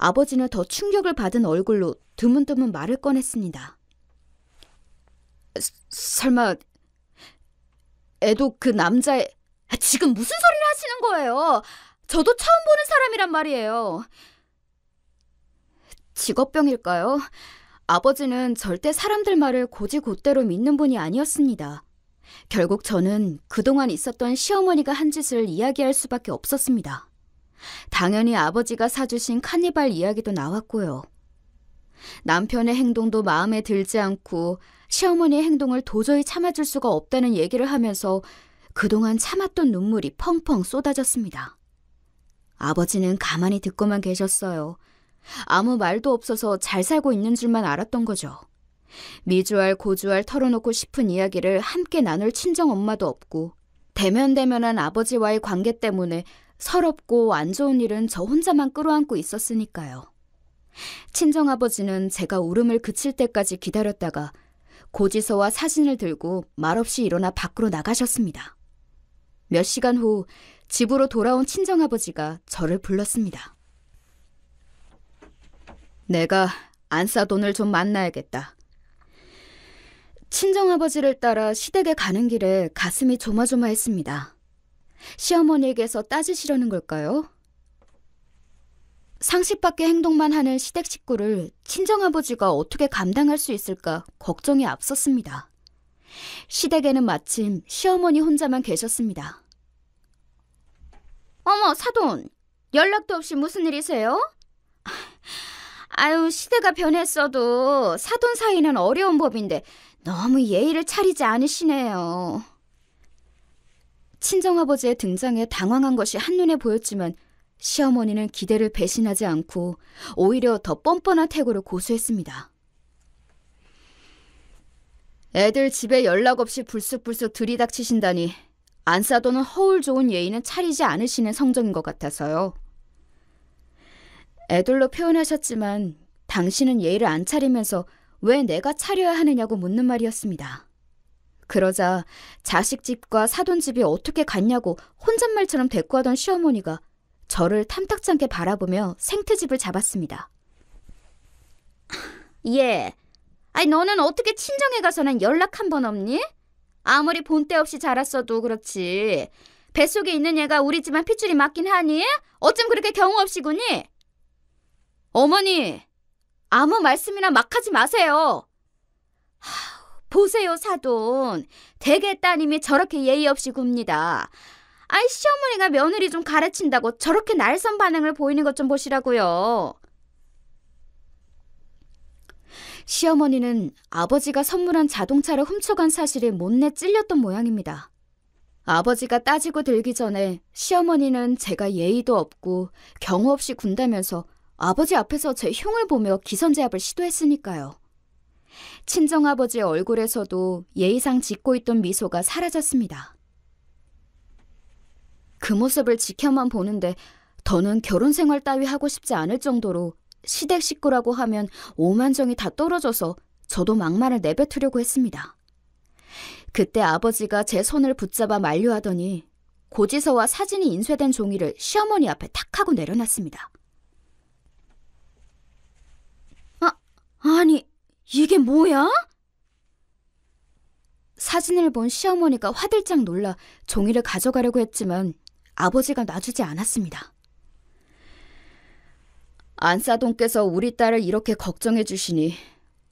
[SPEAKER 1] 아버지는 더 충격을 받은 얼굴로 드문드문 말을 꺼냈습니다. 설마 애도 그 남자의... 지금 무슨 소리를 하시는 거예요? 저도 처음 보는 사람이란 말이에요. 직업병일까요? 아버지는 절대 사람들 말을 고지곧대로 믿는 분이 아니었습니다. 결국 저는 그동안 있었던 시어머니가 한 짓을 이야기할 수밖에 없었습니다. 당연히 아버지가 사주신 카니발 이야기도 나왔고요. 남편의 행동도 마음에 들지 않고 시어머니의 행동을 도저히 참아줄 수가 없다는 얘기를 하면서 그동안 참았던 눈물이 펑펑 쏟아졌습니다. 아버지는 가만히 듣고만 계셨어요. 아무 말도 없어서 잘 살고 있는 줄만 알았던 거죠. 미주알 고주알 털어놓고 싶은 이야기를 함께 나눌 친정엄마도 없고 대면대면한 아버지와의 관계 때문에 서럽고 안 좋은 일은 저 혼자만 끌어안고 있었으니까요. 친정아버지는 제가 울음을 그칠 때까지 기다렸다가 고지서와 사진을 들고 말없이 일어나 밖으로 나가셨습니다. 몇 시간 후 집으로 돌아온 친정아버지가 저를 불렀습니다. 내가 안싸돈을 좀 만나야겠다. 친정아버지를 따라 시댁에 가는 길에 가슴이 조마조마했습니다. 시어머니에게서 따지시려는 걸까요? 상식 밖의 행동만 하는 시댁 식구를 친정아버지가 어떻게 감당할 수 있을까 걱정이 앞섰습니다. 시댁에는 마침 시어머니 혼자만 계셨습니다. 어머, 사돈, 연락도 없이 무슨 일이세요? 아유, 시대가 변했어도 사돈 사이는 어려운 법인데 너무 예의를 차리지 않으시네요. 친정아버지의 등장에 당황한 것이 한눈에 보였지만 시어머니는 기대를 배신하지 않고 오히려 더 뻔뻔한 태도를 고수했습니다. 애들 집에 연락 없이 불쑥불쑥 들이닥치신다니 안싸도는 허울 좋은 예의는 차리지 않으시는 성정인 것 같아서요. 애들로 표현하셨지만 당신은 예의를 안 차리면서 왜 내가 차려야 하느냐고 묻는 말이었습니다. 그러자 자식 집과 사돈 집이 어떻게 같냐고 혼잣말처럼 대꾸하던 시어머니가 저를 탐탁지 않게 바라보며 생트집을 잡았습니다. 예, 아니 너는 어떻게 친정에 가서는 연락 한 번 없니? 아무리 본때 없이 자랐어도 그렇지. 뱃속에 있는 얘가 우리 집안 핏줄이 맞긴 하니? 어쩜 그렇게 경우 없이 구니? 어머니, 아무 말씀이나 막 하지 마세요. 보세요, 사돈. 대개 따님이 저렇게 예의 없이 굽니다. 아이, 시어머니가 며느리 좀 가르친다고 저렇게 날선 반응을 보이는 것 좀 보시라고요. 시어머니는 아버지가 선물한 자동차를 훔쳐간 사실에 못내 찔렸던 모양입니다. 아버지가 따지고 들기 전에 시어머니는 제가 예의도 없고 경우 없이 군다면서 아버지 앞에서 제 흉을 보며 기선제압을 시도했으니까요. 친정아버지의 얼굴에서도 예의상 짓고 있던 미소가 사라졌습니다. 그 모습을 지켜만 보는데 더는 결혼 생활 따위 하고 싶지 않을 정도로 시댁 식구라고 하면 오만정이 다 떨어져서 저도 막말을 내뱉으려고 했습니다. 그때 아버지가 제 손을 붙잡아 만류하더니 고지서와 사진이 인쇄된 종이를 시어머니 앞에 탁 하고 내려놨습니다. 아니, 이게 뭐야? 사진을 본 시어머니가 화들짝 놀라 종이를 가져가려고 했지만 아버지가 놔주지 않았습니다. 안싸돈께서 우리 딸을 이렇게 걱정해 주시니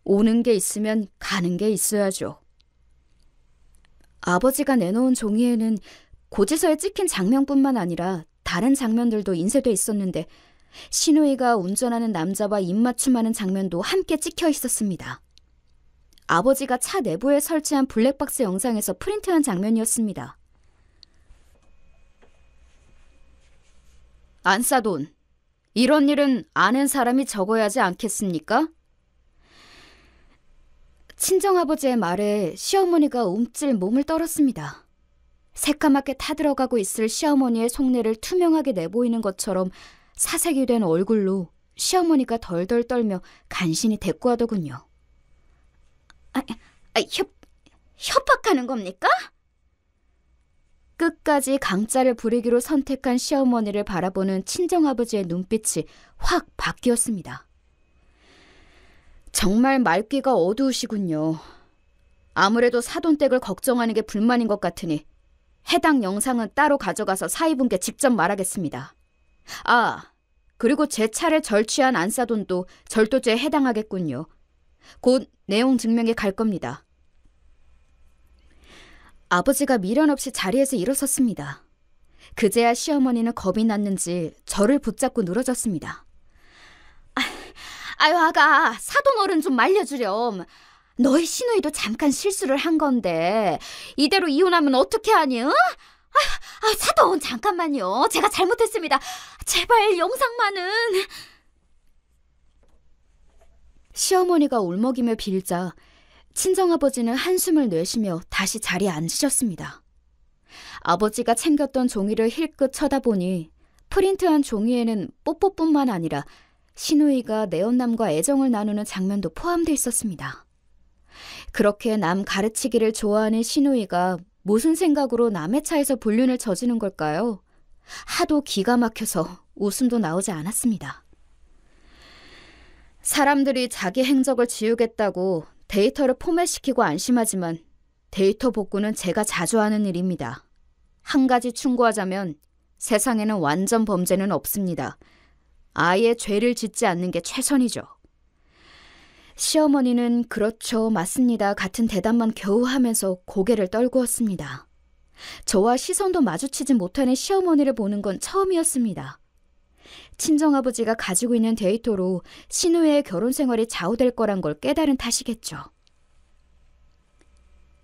[SPEAKER 1] 오는 게 있으면 가는 게 있어야죠. 아버지가 내놓은 종이에는 고지서에 찍힌 장면뿐만 아니라 다른 장면들도 인쇄돼 있었는데 신우이가 운전하는 남자와 입맞춤하는 장면도 함께 찍혀 있었습니다. 아버지가 차 내부에 설치한 블랙박스 영상에서 프린트한 장면이었습니다. 안싸돈, 이런 일은 아는 사람이 적어야 하지 않겠습니까? 친정아버지의 말에 시어머니가 움찔 몸을 떨었습니다. 새까맣게 타들어가고 있을 시어머니의 속내를 투명하게 내보이는 것처럼 사색이 된 얼굴로 시어머니가 덜덜 떨며 간신히 대꾸하더군요. 협박하는 겁니까? 끝까지 강짜를 부리기로 선택한 시어머니를 바라보는 친정아버지의 눈빛이 확 바뀌었습니다. 정말 말귀가 어두우시군요. 아무래도 사돈댁을 걱정하는 게 불만인 것 같으니 해당 영상은 따로 가져가서 사위분께 직접 말하겠습니다. 그리고 제 차를 절취한 안사돈도 절도죄에 해당하겠군요. 곧 내용 증명에 갈 겁니다. 아버지가 미련 없이 자리에서 일어섰습니다. 그제야 시어머니는 겁이 났는지 저를 붙잡고 늘어졌습니다. 아유, 아가, 사돈 어른 좀 말려주렴. 너희 시누이도 잠깐 실수를 한 건데 이대로 이혼하면 어떻게 하니? 응? 사돈 잠깐만요. 제가 잘못했습니다. 제발 영상만은. 시어머니가 울먹이며 빌자 친정아버지는 한숨을 내쉬며 다시 자리에 앉으셨습니다. 아버지가 챙겼던 종이를 힐끗 쳐다보니 프린트한 종이에는 뽀뽀뿐만 아니라 시누이가 내연남과 애정을 나누는 장면도 포함되어 있었습니다. 그렇게 남 가르치기를 좋아하는 시누이가 무슨 생각으로 남의 차에서 불륜을 저지른 걸까요? 하도 기가 막혀서 웃음도 나오지 않았습니다. 사람들이 자기 행적을 지우겠다고 데이터를 포맷시키고 안심하지만 데이터 복구는 제가 자주 하는 일입니다. 한 가지 충고하자면 세상에는 완전 범죄는 없습니다. 아예 죄를 짓지 않는 게 최선이죠. 시어머니는 그렇죠, 맞습니다 같은 대답만 겨우 하면서 고개를 떨구었습니다. 저와 시선도 마주치지 못하는 시어머니를 보는 건 처음이었습니다. 친정아버지가 가지고 있는 데이터로 시누이의 결혼 생활이 좌우될 거란 걸 깨달은 탓이겠죠.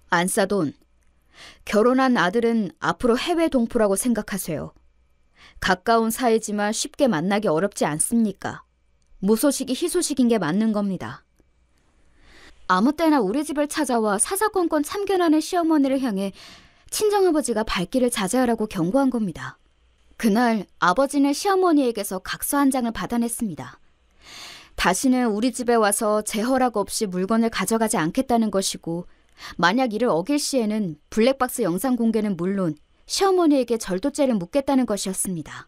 [SPEAKER 1] 안사돈, 결혼한 아들은 앞으로 해외 동포라고 생각하세요. 가까운 사이지만 쉽게 만나기 어렵지 않습니까? 무소식이 희소식인 게 맞는 겁니다. 아무 때나 우리 집을 찾아와 사사건건 참견하는 시어머니를 향해 친정아버지가 발길을 자제하라고 경고한 겁니다. 그날 아버지는 시어머니에게서 각서 한 장을 받아냈습니다. 다시는 우리 집에 와서 제 허락 없이 물건을 가져가지 않겠다는 것이고, 만약 이를 어길 시에는 블랙박스 영상 공개는 물론 시어머니에게 절도죄를 묻겠다는 것이었습니다.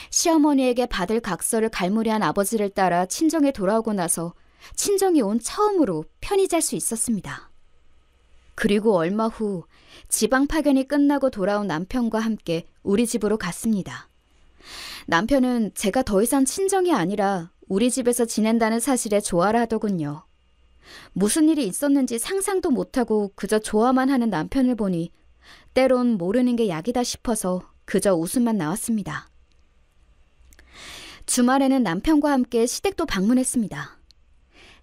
[SPEAKER 1] 시어머니에게 받을 각서를 갈무리한 아버지를 따라 친정에 돌아오고 나서 친정이 온 처음으로 편히 잘 수 있었습니다. 그리고 얼마 후 지방 파견이 끝나고 돌아온 남편과 함께 우리 집으로 갔습니다. 남편은 제가 더 이상 친정이 아니라 우리 집에서 지낸다는 사실에 좋아라 하더군요. 무슨 일이 있었는지 상상도 못하고 그저 좋아만 하는 남편을 보니 때론 모르는 게 약이다 싶어서 그저 웃음만 나왔습니다. 주말에는 남편과 함께 시댁도 방문했습니다.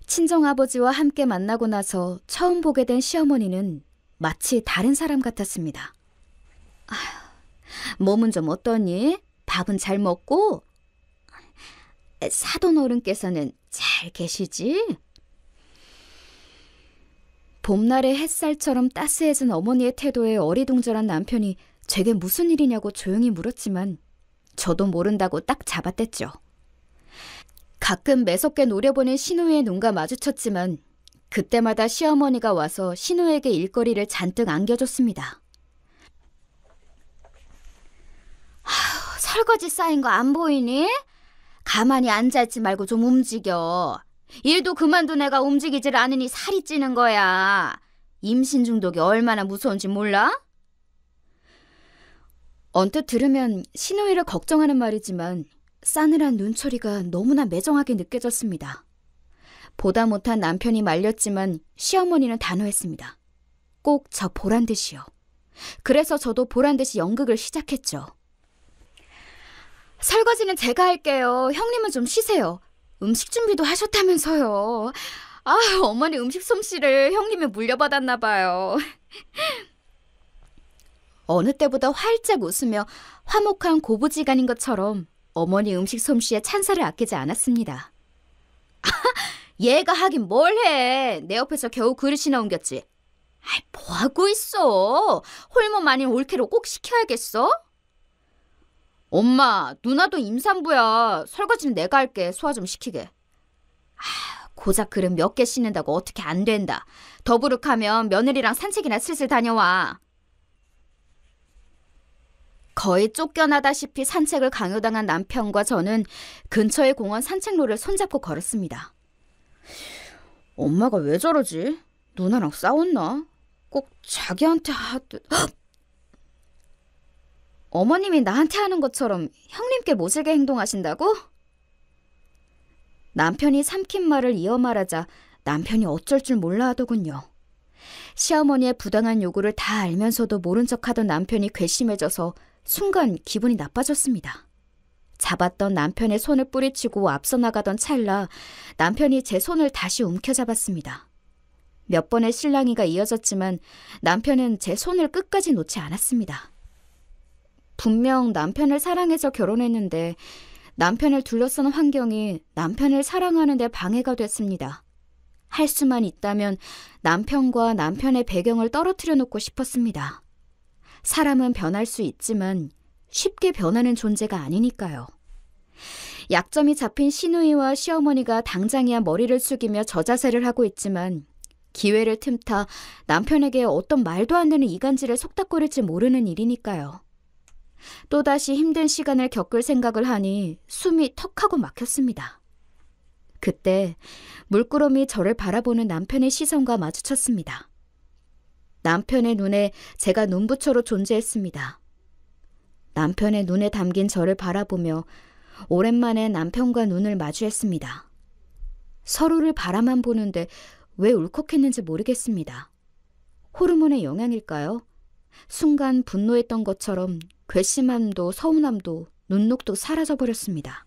[SPEAKER 1] 친정아버지와 함께 만나고 나서 처음 보게 된 시어머니는 마치 다른 사람 같았습니다. 몸은 좀 어떠니? 밥은 잘 먹고? 사돈 어른께서는 잘 계시지? 봄날의 햇살처럼 따스해진 어머니의 태도에 어리둥절한 남편이 제게 무슨 일이냐고 조용히 물었지만 저도 모른다고 딱 잡아댔죠. 가끔 매섭게 노려보는 시누이의 눈과 마주쳤지만 그때마다 시어머니가 와서 시누이에게 일거리를 잔뜩 안겨줬습니다. 설거지 쌓인 거 안 보이니? 가만히 앉아있지 말고 좀 움직여. 일도 그만둔 애가 움직이질 않으니 살이 찌는 거야. 임신 중독이 얼마나 무서운지 몰라? 언뜻 들으면 시누이를 걱정하는 말이지만 싸늘한 눈초리가 너무나 매정하게 느껴졌습니다. 보다 못한 남편이 말렸지만 시어머니는 단호했습니다. 꼭 저 보란 듯이요. 그래서 저도 보란 듯이 연극을 시작했죠. 설거지는 제가 할게요. 형님은 좀 쉬세요. 음식 준비도 하셨다면서요. 어머니 음식 솜씨를 형님이 물려받았나 봐요. 어느 때보다 활짝 웃으며 화목한 고부지간인 것처럼 어머니 음식 솜씨에 찬사를 아끼지 않았습니다. 얘가 하긴 뭘 해. 내 옆에서 겨우 그릇이나 옮겼지. 아이, 뭐하고 있어. 홀몸 아닌 올케로 꼭 시켜야겠어? 엄마, 누나도 임산부야. 설거지는 내가 할게. 소화 좀 시키게. 고작 그릇 몇 개 씻는다고 어떻게 안 된다. 더부룩하면 며느리랑 산책이나 슬슬 다녀와. 거의 쫓겨나다시피 산책을 강요당한 남편과 저는 근처의 공원 산책로를 손잡고 걸었습니다. 엄마가 왜 저러지? 누나랑 싸웠나? 꼭 자기한테 하듯. 어머님이 나한테 하는 것처럼 형님께 모질게 행동하신다고? 남편이 삼킨 말을 이어 말하자 남편이 어쩔 줄 몰라 하더군요. 시어머니의 부당한 요구를 다 알면서도 모른 척하던 남편이 괘씸해져서 순간 기분이 나빠졌습니다. 잡았던 남편의 손을 뿌리치고 앞서 나가던 찰나 남편이 제 손을 다시 움켜잡았습니다. 몇 번의 실랑이가 이어졌지만 남편은 제 손을 끝까지 놓지 않았습니다. 분명 남편을 사랑해서 결혼했는데 남편을 둘러싼 환경이 남편을 사랑하는 데 방해가 됐습니다. 할 수만 있다면 남편과 남편의 배경을 떨어뜨려 놓고 싶었습니다. 사람은 변할 수 있지만 쉽게 변하는 존재가 아니니까요. 약점이 잡힌 시누이와 시어머니가 당장이야 머리를 숙이며 저자세를 하고 있지만 기회를 틈타 남편에게 어떤 말도 안 되는 이간질을 속닥거릴지 모르는 일이니까요. 또다시 힘든 시간을 겪을 생각을 하니 숨이 턱하고 막혔습니다. 그때 물끄러미 저를 바라보는 남편의 시선과 마주쳤습니다. 남편의 눈에 제가 눈부처로 존재했습니다. 남편의 눈에 담긴 저를 바라보며 오랜만에 남편과 눈을 마주했습니다. 서로를 바라만 보는데 왜 울컥했는지 모르겠습니다. 호르몬의 영향일까요? 순간 분노했던 것처럼 괘씸함도 서운함도 눈녹도 사라져버렸습니다.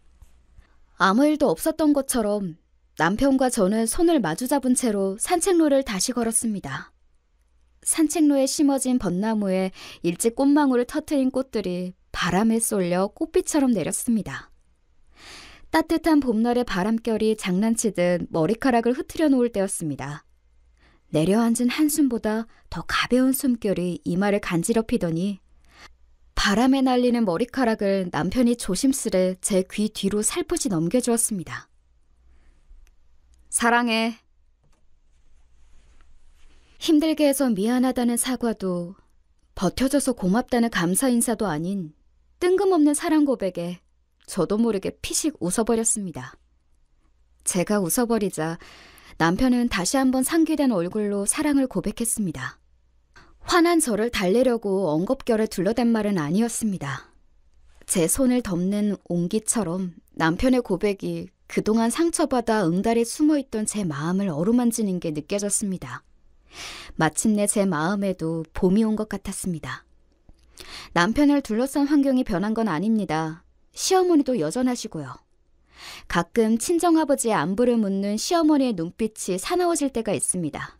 [SPEAKER 1] 아무 일도 없었던 것처럼 남편과 저는 손을 마주잡은 채로 산책로를 다시 걸었습니다. 산책로에 심어진 벚나무에 일찍 꽃망울을 터트린 꽃들이 바람에 쏠려 꽃비처럼 내렸습니다. 따뜻한 봄날의 바람결이 장난치듯 머리카락을 흐트려 놓을 때였습니다. 내려앉은 한숨보다 더 가벼운 숨결이 이마를 간지럽히더니 바람에 날리는 머리카락을 남편이 조심스레 제 귀 뒤로 살포시 넘겨주었습니다. 사랑해. 힘들게 해서 미안하다는 사과도 버텨줘서 고맙다는 감사 인사도 아닌 뜬금없는 사랑 고백에 저도 모르게 피식 웃어버렸습니다. 제가 웃어버리자 남편은 다시 한번 상기된 얼굴로 사랑을 고백했습니다. 화난 저를 달래려고 엉겁결에 둘러댄 말은 아니었습니다. 제 손을 덮는 온기처럼 남편의 고백이 그동안 상처받아 응달에 숨어있던 제 마음을 어루만지는 게 느껴졌습니다. 마침내 제 마음에도 봄이 온 것 같았습니다. 남편을 둘러싼 환경이 변한 건 아닙니다. 시어머니도 여전하시고요. 가끔 친정아버지의 안부를 묻는 시어머니의 눈빛이 사나워질 때가 있습니다.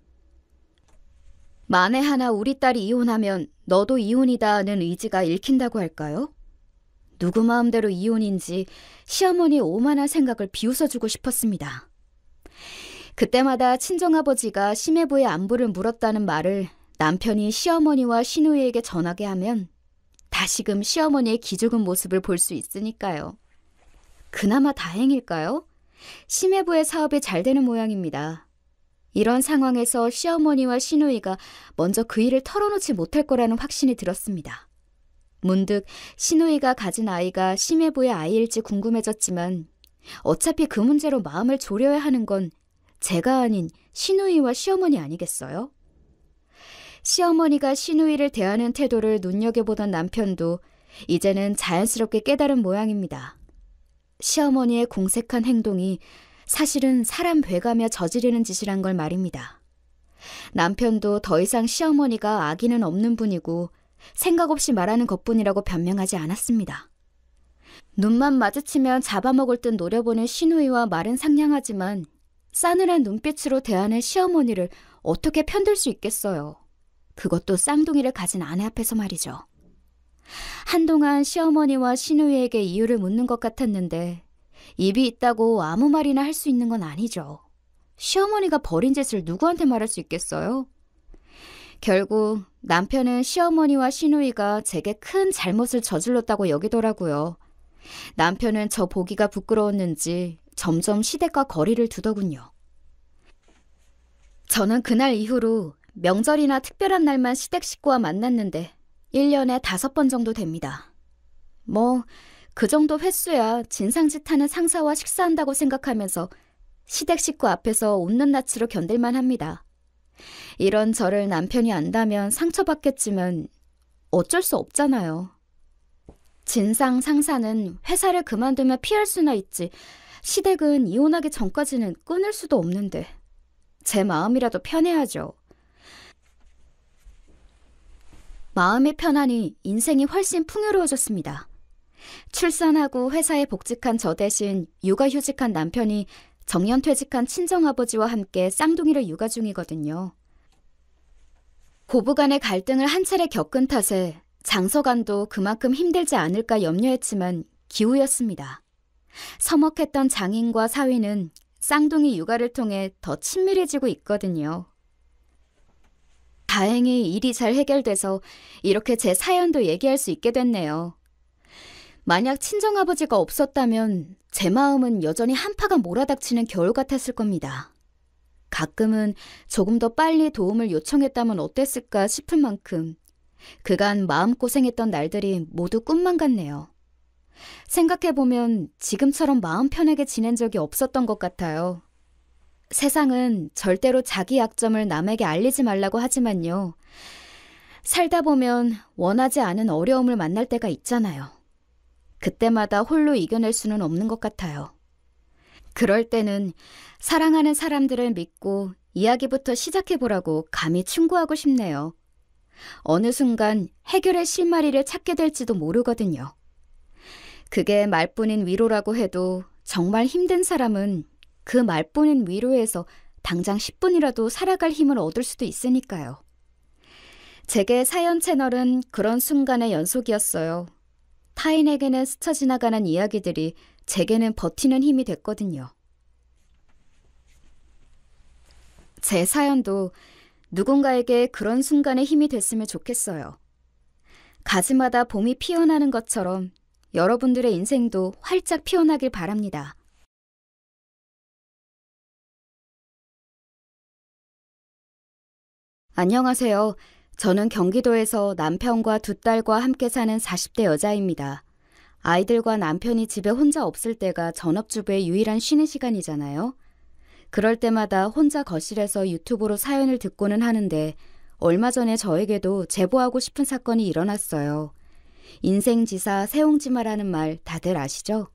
[SPEAKER 1] 만에 하나 우리 딸이 이혼하면 너도 이혼이다는 의지가 읽힌다고 할까요? 누구 마음대로 이혼인지 시어머니의 오만한 생각을 비웃어주고 싶었습니다. 그때마다 친정아버지가 시매부의 안부를 물었다는 말을 남편이 시어머니와 시누이에게 전하게 하면 다시금 시어머니의 기죽은 모습을 볼 수 있으니까요. 그나마 다행일까요? 시매부의 사업이 잘 되는 모양입니다. 이런 상황에서 시어머니와 시누이가 먼저 그 일을 털어놓지 못할 거라는 확신이 들었습니다. 문득 시누이가 가진 아이가 시매부의 아이일지 궁금해졌지만 어차피 그 문제로 마음을 졸여야 하는 건 제가 아닌 시누이와 시어머니 아니겠어요? 시어머니가 시누이를 대하는 태도를 눈여겨보던 남편도 이제는 자연스럽게 깨달은 모양입니다. 시어머니의 공색한 행동이 사실은 사람 돼가며 저지르는 짓이란 걸 말입니다. 남편도 더 이상 시어머니가 악의는 없는 분이고 생각 없이 말하는 것뿐이라고 변명하지 않았습니다. 눈만 마주치면 잡아먹을 듯 노려보는 시누이와 말은 상냥하지만 싸늘한 눈빛으로 대하는 시어머니를 어떻게 편들 수 있겠어요. 그것도 쌍둥이를 가진 아내 앞에서 말이죠. 한동안 시어머니와 시누이에게 이유를 묻는 것 같았는데 입이 있다고 아무 말이나 할 수 있는 건 아니죠. 시어머니가 벌인 짓을 누구한테 말할 수 있겠어요? 결국 남편은 시어머니와 시누이가 제게 큰 잘못을 저질렀다고 여기더라고요. 남편은 저 보기가 부끄러웠는지 점점 시댁과 거리를 두더군요. 저는 그날 이후로 명절이나 특별한 날만 시댁 식구와 만났는데 1년에 5번 정도 됩니다. 그 정도 횟수야 진상짓 하는 상사와 식사한다고 생각하면서 시댁 식구 앞에서 웃는 낯으로 견딜만 합니다. 이런 저를 남편이 안다면 상처받겠지만 어쩔 수 없잖아요. 진상 상사는 회사를 그만두면 피할 수나 있지 시댁은 이혼하기 전까지는 끊을 수도 없는데 제 마음이라도 편해야죠. 마음이 편하니 인생이 훨씬 풍요로워졌습니다. 출산하고 회사에 복직한 저 대신 육아휴직한 남편이 정년퇴직한 친정아버지와 함께 쌍둥이를 육아 중이거든요. 고부간의 갈등을 한 차례 겪은 탓에 장서간도 그만큼 힘들지 않을까 염려했지만 기우였습니다. 서먹했던 장인과 사위는 쌍둥이 육아를 통해 더 친밀해지고 있거든요. 다행히 일이 잘 해결돼서 이렇게 제 사연도 얘기할 수 있게 됐네요. 만약 친정아버지가 없었다면 제 마음은 여전히 한파가 몰아닥치는 겨울 같았을 겁니다. 가끔은 조금 더 빨리 도움을 요청했다면 어땠을까 싶을 만큼 그간 마음고생했던 날들이 모두 꿈만 같네요. 생각해보면 지금처럼 마음 편하게 지낸 적이 없었던 것 같아요. 세상은 절대로 자기 약점을 남에게 알리지 말라고 하지만요. 살다 보면 원하지 않은 어려움을 만날 때가 있잖아요. 그때마다 홀로 이겨낼 수는 없는 것 같아요. 그럴 때는 사랑하는 사람들을 믿고 이야기부터 시작해보라고 감히 충고하고 싶네요. 어느 순간 해결의 실마리를 찾게 될지도 모르거든요. 그게 말뿐인 위로라고 해도 정말 힘든 사람은 그 말뿐인 위로에서 당장 10분이라도 살아갈 힘을 얻을 수도 있으니까요. 제게 사연 채널은 그런 순간의 연속이었어요. 타인에게는 스쳐 지나가는 이야기들이 제게는 버티는 힘이 됐거든요. 제 사연도 누군가에게 그런 순간의 힘이 됐으면 좋겠어요. 가지마다 봄이 피어나는 것처럼 여러분들의 인생도 활짝 피어나길 바랍니다. 안녕하세요. 저는 경기도에서 남편과 2딸과 함께 사는 40대 여자입니다. 아이들과 남편이 집에 혼자 없을 때가 전업주부의 유일한 쉬는 시간이잖아요. 그럴 때마다 혼자 거실에서 유튜브로 사연을 듣고는 하는데 얼마 전에 저에게도 제보하고 싶은 사건이 일어났어요. 인생지사 세옹지마라는 말 다들 아시죠?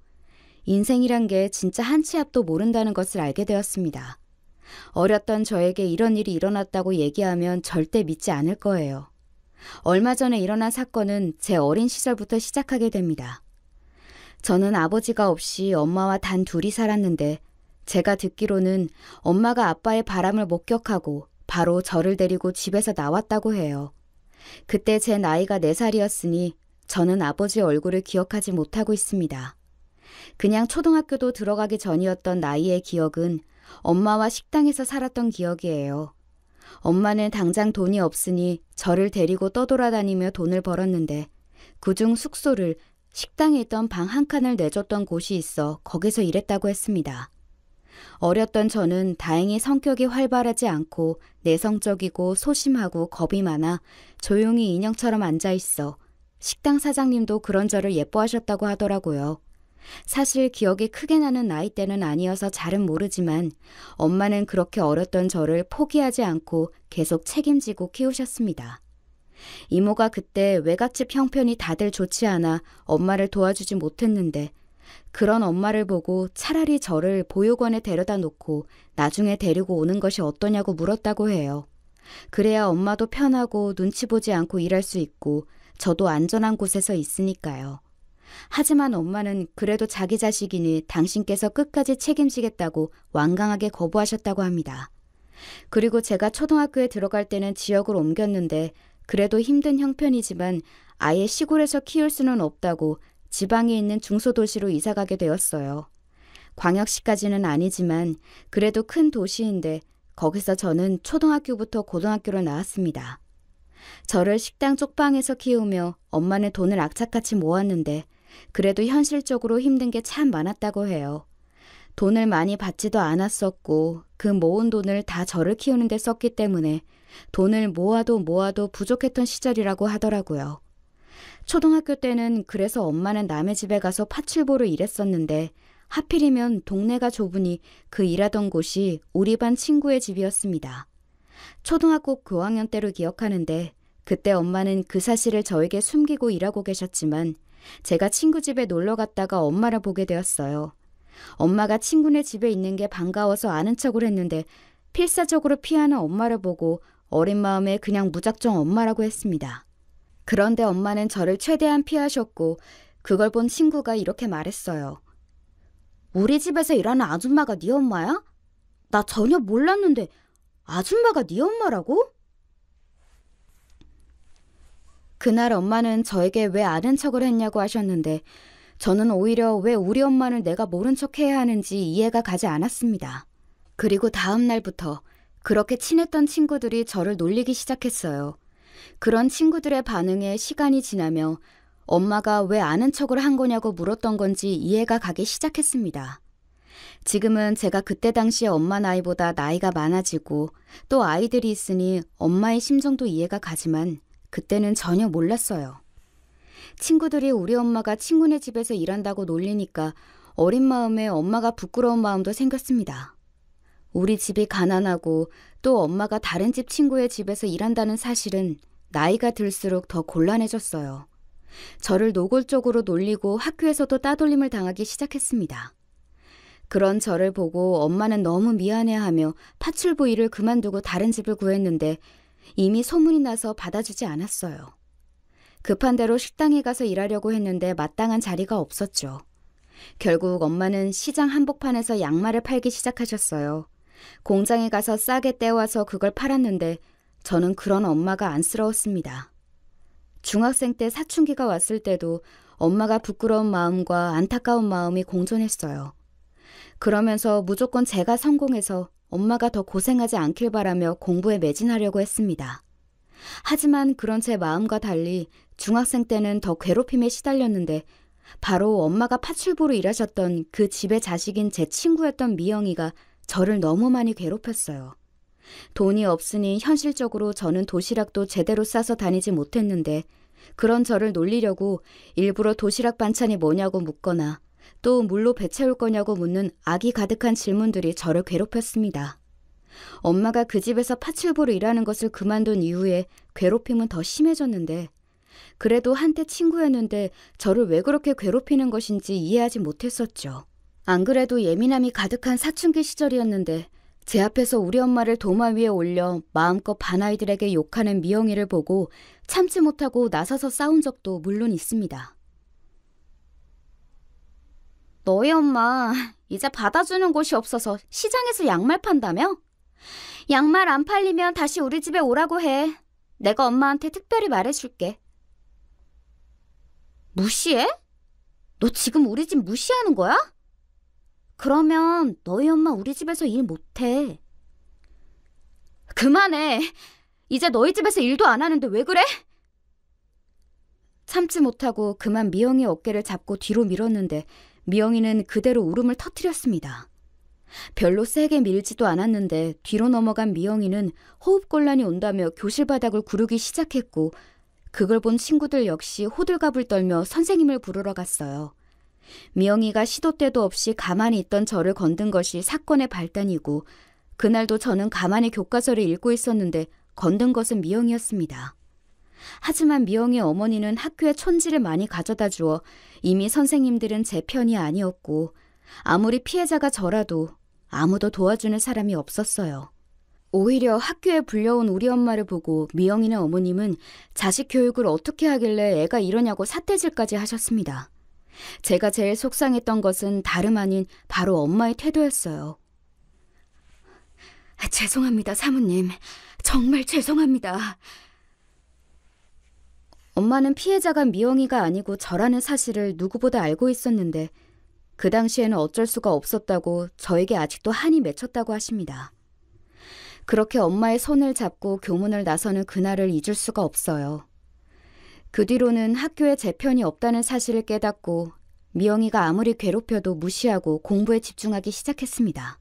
[SPEAKER 1] 인생이란 게 진짜 한 치 앞도 모른다는 것을 알게 되었습니다. 어렸던 저에게 이런 일이 일어났다고 얘기하면 절대 믿지 않을 거예요. 얼마 전에 일어난 사건은 제 어린 시절부터 시작하게 됩니다. 저는 아버지가 없이 엄마와 단 둘이 살았는데 제가 듣기로는 엄마가 아빠의 바람을 목격하고 바로 저를 데리고 집에서 나왔다고 해요. 그때 제 나이가 4살이었으니 저는 아버지 얼굴을 기억하지 못하고 있습니다. 그냥 초등학교도 들어가기 전이었던 나이의 기억은 엄마와 식당에서 살았던 기억이에요. 엄마는 당장 돈이 없으니 저를 데리고 떠돌아다니며 돈을 벌었는데 그중 숙소를 식당에 있던 방 한 칸을 내줬던 곳이 있어 거기서 일했다고 했습니다. 어렸던 저는 다행히 성격이 활발하지 않고 내성적이고 소심하고 겁이 많아 조용히 인형처럼 앉아있어 식당 사장님도 그런 저를 예뻐하셨다고 하더라고요. 사실 기억이 크게 나는 나이대는 아니어서 잘은 모르지만 엄마는 그렇게 어렸던 저를 포기하지 않고 계속 책임지고 키우셨습니다. 이모가 그때 외갓집 형편이 다들 좋지 않아 엄마를 도와주지 못했는데 그런 엄마를 보고 차라리 저를 보육원에 데려다 놓고 나중에 데리고 오는 것이 어떠냐고 물었다고 해요. 그래야 엄마도 편하고 눈치 보지 않고 일할 수 있고 저도 안전한 곳에서 있으니까요. 하지만 엄마는 그래도 자기 자식이니 당신께서 끝까지 책임지겠다고 완강하게 거부하셨다고 합니다. 그리고 제가 초등학교에 들어갈 때는 지역을 옮겼는데 그래도 힘든 형편이지만 아예 시골에서 키울 수는 없다고 지방에 있는 중소도시로 이사가게 되었어요. 광역시까지는 아니지만 그래도 큰 도시인데 거기서 저는 초등학교부터 고등학교를 나왔습니다. 저를 식당 쪽방에서 키우며 엄마는 돈을 악착같이 모았는데 그래도 현실적으로 힘든 게 참 많았다고 해요. 돈을 많이 받지도 않았었고 그 모은 돈을 다 저를 키우는 데 썼기 때문에 돈을 모아도 부족했던 시절이라고 하더라고요. 초등학교 때는 그래서 엄마는 남의 집에 가서 파출보로 일했었는데 하필이면 동네가 좁으니 그 일하던 곳이 우리 반 친구의 집이었습니다. 초등학교 고학년 때로 기억하는데 그때 엄마는 그 사실을 저에게 숨기고 일하고 계셨지만 제가 친구 집에 놀러 갔다가 엄마를 보게 되었어요. 엄마가 친구네 집에 있는 게 반가워서 아는 척을 했는데 필사적으로 피하는 엄마를 보고 어린 마음에 그냥 무작정 엄마라고 했습니다. 그런데 엄마는 저를 최대한 피하셨고 그걸 본 친구가 이렇게 말했어요. 우리 집에서 일하는 아줌마가 네 엄마야? 나 전혀 몰랐는데 아줌마가 네 엄마라고? 그날 엄마는 저에게 왜 아는 척을 했냐고 하셨는데 저는 오히려 왜 우리 엄마를 내가 모른 척 해야 하는지 이해가 가지 않았습니다. 그리고 다음 날부터 그렇게 친했던 친구들이 저를 놀리기 시작했어요. 그런 친구들의 반응에 시간이 지나며 엄마가 왜 아는 척을 한 거냐고 물었던 건지 이해가 가기 시작했습니다. 지금은 제가 그때 당시에 엄마 나이보다 나이가 많아지고 또 아이들이 있으니 엄마의 심정도 이해가 가지만 그때는 전혀 몰랐어요. 친구들이 우리 엄마가 친구네 집에서 일한다고 놀리니까 어린 마음에 엄마가 부끄러운 마음도 생겼습니다. 우리 집이 가난하고 또 엄마가 다른 집 친구의 집에서 일한다는 사실은 나이가 들수록 더 곤란해졌어요. 저를 노골적으로 놀리고 학교에서도 따돌림을 당하기 시작했습니다. 그런 저를 보고 엄마는 너무 미안해하며 파출부 일을 그만두고 다른 집을 구했는데 이미 소문이 나서 받아주지 않았어요. 급한 대로 식당에 가서 일하려고 했는데 마땅한 자리가 없었죠. 결국 엄마는 시장 한복판에서 양말을 팔기 시작하셨어요. 공장에 가서 싸게 떼와서 그걸 팔았는데 저는 그런 엄마가 안쓰러웠습니다. 중학생 때 사춘기가 왔을 때도 엄마가 부끄러운 마음과 안타까운 마음이 공존했어요. 그러면서 무조건 제가 성공해서 엄마가 더 고생하지 않길 바라며 공부에 매진하려고 했습니다. 하지만 그런 제 마음과 달리 중학생 때는 더 괴롭힘에 시달렸는데 바로 엄마가 파출부로 일하셨던 그 집의 자식인 제 친구였던 미영이가 저를 너무 많이 괴롭혔어요. 돈이 없으니 현실적으로 저는 도시락도 제대로 싸서 다니지 못했는데 그런 저를 놀리려고 일부러 도시락 반찬이 뭐냐고 묻거나 또 물로 배 채울 거냐고 묻는 악이 가득한 질문들이 저를 괴롭혔습니다. 엄마가 그 집에서 파출부로 일하는 것을 그만둔 이후에 괴롭힘은 더 심해졌는데 그래도 한때 친구였는데 저를 왜 그렇게 괴롭히는 것인지 이해하지 못했었죠. 안 그래도 예민함이 가득한 사춘기 시절이었는데 제 앞에서 우리 엄마를 도마 위에 올려 마음껏 반아이들에게 욕하는 미영이를 보고 참지 못하고 나서서 싸운 적도 물론 있습니다. 너희 엄마 이제 받아주는 곳이 없어서 시장에서 양말 판다며? 양말 안 팔리면 다시 우리 집에 오라고 해. 내가 엄마한테 특별히 말해줄게. 무시해? 너 지금 우리 집 무시하는 거야? 그러면 너희 엄마 우리 집에서 일 못해. 그만해. 이제 너희 집에서 일도 안 하는데 왜 그래? 참지 못하고 그만 미영이 어깨를 잡고 뒤로 밀었는데 미영이는 그대로 울음을 터뜨렸습니다. 별로 세게 밀지도 않았는데 뒤로 넘어간 미영이는 호흡곤란이 온다며 교실 바닥을 구르기 시작했고 그걸 본 친구들 역시 호들갑을 떨며 선생님을 부르러 갔어요. 미영이가 시도 때도 없이 가만히 있던 저를 건든 것이 사건의 발단이고 그날도 저는 가만히 교과서를 읽고 있었는데 건든 것은 미영이였습니다. 하지만 미영이 어머니는 학교에 촌지를 많이 가져다 주어 이미 선생님들은 제 편이 아니었고 아무리 피해자가 저라도 아무도 도와주는 사람이 없었어요. 오히려 학교에 불려온 우리 엄마를 보고 미영이네 어머님은 자식 교육을 어떻게 하길래 애가 이러냐고 삿대질까지 하셨습니다. 제가 제일 속상했던 것은 다름 아닌 바로 엄마의 태도였어요. 죄송합니다, 사모님. 정말 죄송합니다. 엄마는 피해자가 미영이가 아니고 저라는 사실을 누구보다 알고 있었는데 그 당시에는 어쩔 수가 없었다고 저에게 아직도 한이 맺혔다고 하십니다. 그렇게 엄마의 손을 잡고 교문을 나서는 그날을 잊을 수가 없어요. 그 뒤로는 학교에 제 편이 없다는 사실을 깨닫고 미영이가 아무리 괴롭혀도 무시하고 공부에 집중하기 시작했습니다.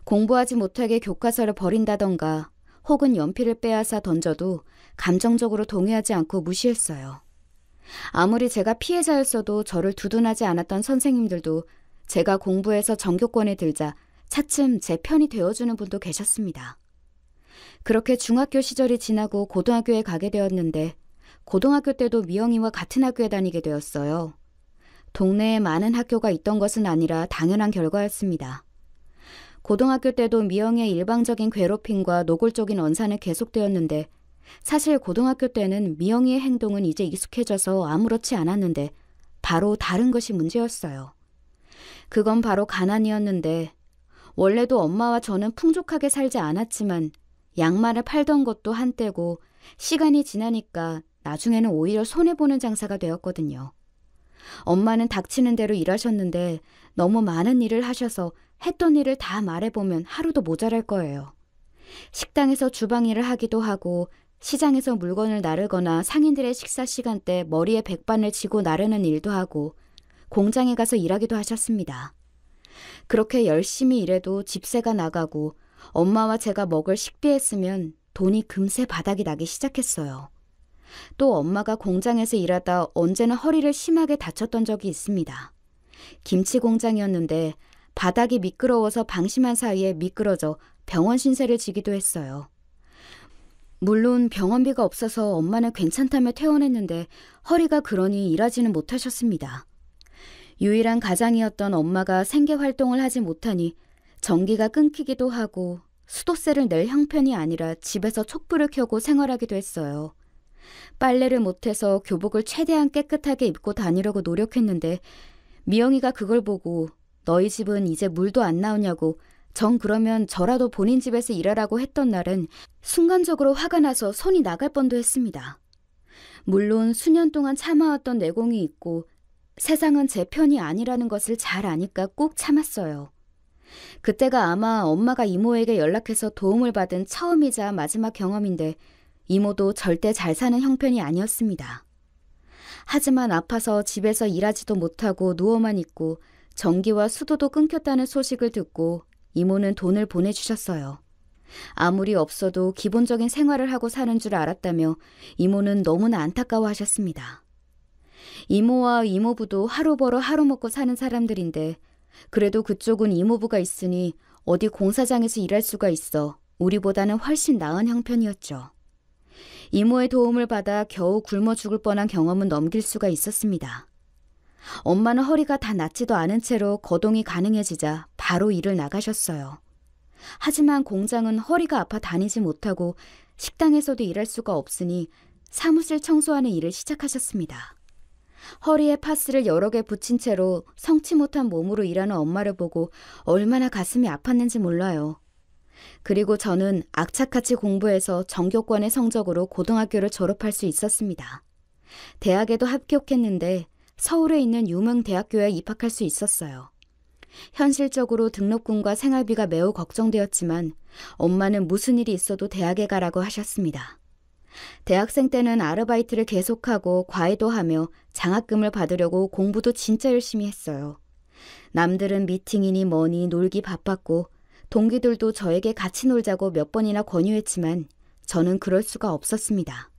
[SPEAKER 1] 공부하지 못하게 교과서를 버린다던가 혹은 연필을 빼앗아 던져도 감정적으로 동의하지 않고 무시했어요. 아무리 제가 피해자였어도 저를 두둔하지 않았던 선생님들도 제가 공부해서 전교권에 들자 차츰 제 편이 되어주는 분도 계셨습니다. 그렇게 중학교 시절이 지나고 고등학교에 가게 되었는데 고등학교 때도 미영이와 같은 학교에 다니게 되었어요. 동네에 많은 학교가 있던 것은 아니라 당연한 결과였습니다. 고등학교 때도 미영이의 일방적인 괴롭힘과 노골적인 언사는 계속되었는데 사실 고등학교 때는 미영이의 행동은 이제 익숙해져서 아무렇지 않았는데 바로 다른 것이 문제였어요. 그건 바로 가난이었는데 원래도 엄마와 저는 풍족하게 살지 않았지만 양말을 팔던 것도 한때고 시간이 지나니까 나중에는 오히려 손해보는 장사가 되었거든요. 엄마는 닥치는 대로 일하셨는데 너무 많은 일을 하셔서 했던 일을 다 말해보면 하루도 모자랄 거예요. 식당에서 주방 일을 하기도 하고 시장에서 물건을 나르거나 상인들의 식사 시간 때 머리에 백반을 지고 나르는 일도 하고 공장에 가서 일하기도 하셨습니다. 그렇게 열심히 일해도 집세가 나가고 엄마와 제가 먹을 식비에 쓰면 돈이 금세 바닥이 나기 시작했어요. 또 엄마가 공장에서 일하다 언제나 허리를 심하게 다쳤던 적이 있습니다. 김치 공장이었는데 바닥이 미끄러워서 방심한 사이에 미끄러져 병원 신세를 지기도 했어요. 물론 병원비가 없어서 엄마는 괜찮다며 퇴원했는데 허리가 그러니 일하지는 못하셨습니다. 유일한 가장이었던 엄마가 생계 활동을 하지 못하니 전기가 끊기기도 하고 수도세를 낼 형편이 아니라 집에서 촛불을 켜고 생활하기도 했어요. 빨래를 못해서 교복을 최대한 깨끗하게 입고 다니려고 노력했는데 미영이가 그걸 보고 너희 집은 이제 물도 안 나오냐고 정 그러면 저라도 본인 집에서 일하라고 했던 날은 순간적으로 화가 나서 손이 나갈 뻔도 했습니다. 물론 수년 동안 참아왔던 내공이 있고 세상은 제 편이 아니라는 것을 잘 아니까 꾹 참았어요. 그때가 아마 엄마가 이모에게 연락해서 도움을 받은 처음이자 마지막 경험인데 이모도 절대 잘 사는 형편이 아니었습니다. 하지만 아파서 집에서 일하지도 못하고 누워만 있고 전기와 수도도 끊겼다는 소식을 듣고 이모는 돈을 보내주셨어요. 아무리 없어도 기본적인 생활을 하고 사는 줄 알았다며 이모는 너무나 안타까워하셨습니다. 이모와 이모부도 하루 벌어 하루 먹고 사는 사람들인데 그래도 그쪽은 이모부가 있으니 어디 공사장에서 일할 수가 있어 우리보다는 훨씬 나은 형편이었죠. 이모의 도움을 받아 겨우 굶어 죽을 뻔한 경험은 넘길 수가 있었습니다. 엄마는 허리가 다 낫지도 않은 채로 거동이 가능해지자 바로 일을 나가셨어요. 하지만 공장은 허리가 아파 다니지 못하고 식당에서도 일할 수가 없으니 사무실 청소하는 일을 시작하셨습니다. 허리에 파스를 여러 개 붙인 채로 성치 못한 몸으로 일하는 엄마를 보고 얼마나 가슴이 아팠는지 몰라요. 그리고 저는 악착같이 공부해서 전교권의 성적으로 고등학교를 졸업할 수 있었습니다. 대학에도 합격했는데 서울에 있는 유명 대학교에 입학할 수 있었어요. 현실적으로 등록금과 생활비가 매우 걱정되었지만 엄마는 무슨 일이 있어도 대학에 가라고 하셨습니다. 대학생 때는 아르바이트를 계속하고 과외도 하며 장학금을 받으려고 공부도 진짜 열심히 했어요. 남들은 미팅이니 뭐니 놀기 바빴고 동기들도 저에게 같이 놀자고 몇 번이나 권유했지만 저는 그럴 수가 없었습니다.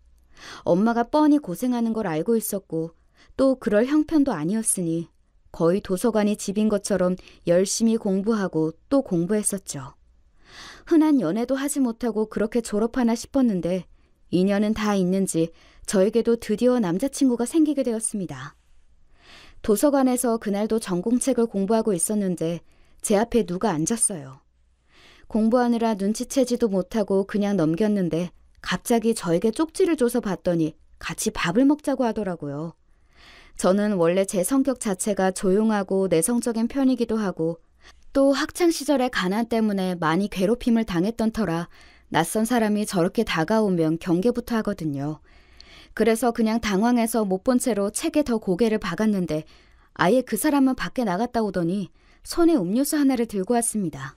[SPEAKER 1] 엄마가 뻔히 고생하는 걸 알고 있었고 또 그럴 형편도 아니었으니 거의 도서관이 집인 것처럼 열심히 공부하고 또 공부했었죠. 흔한 연애도 하지 못하고 그렇게 졸업하나 싶었는데 인연은 다 있는지 저에게도 드디어 남자친구가 생기게 되었습니다. 도서관에서 그날도 전공책을 공부하고 있었는데 제 앞에 누가 앉았어요. 공부하느라 눈치채지도 못하고 그냥 넘겼는데 갑자기 저에게 쪽지를 줘서 봤더니 같이 밥을 먹자고 하더라고요. 저는 원래 제 성격 자체가 조용하고 내성적인 편이기도 하고 또 학창시절의 가난 때문에 많이 괴롭힘을 당했던 터라 낯선 사람이 저렇게 다가오면 경계부터 하거든요. 그래서 그냥 당황해서 못 본 채로 책에 더 고개를 박았는데 아예 그 사람은 밖에 나갔다 오더니 손에 음료수 하나를 들고 왔습니다.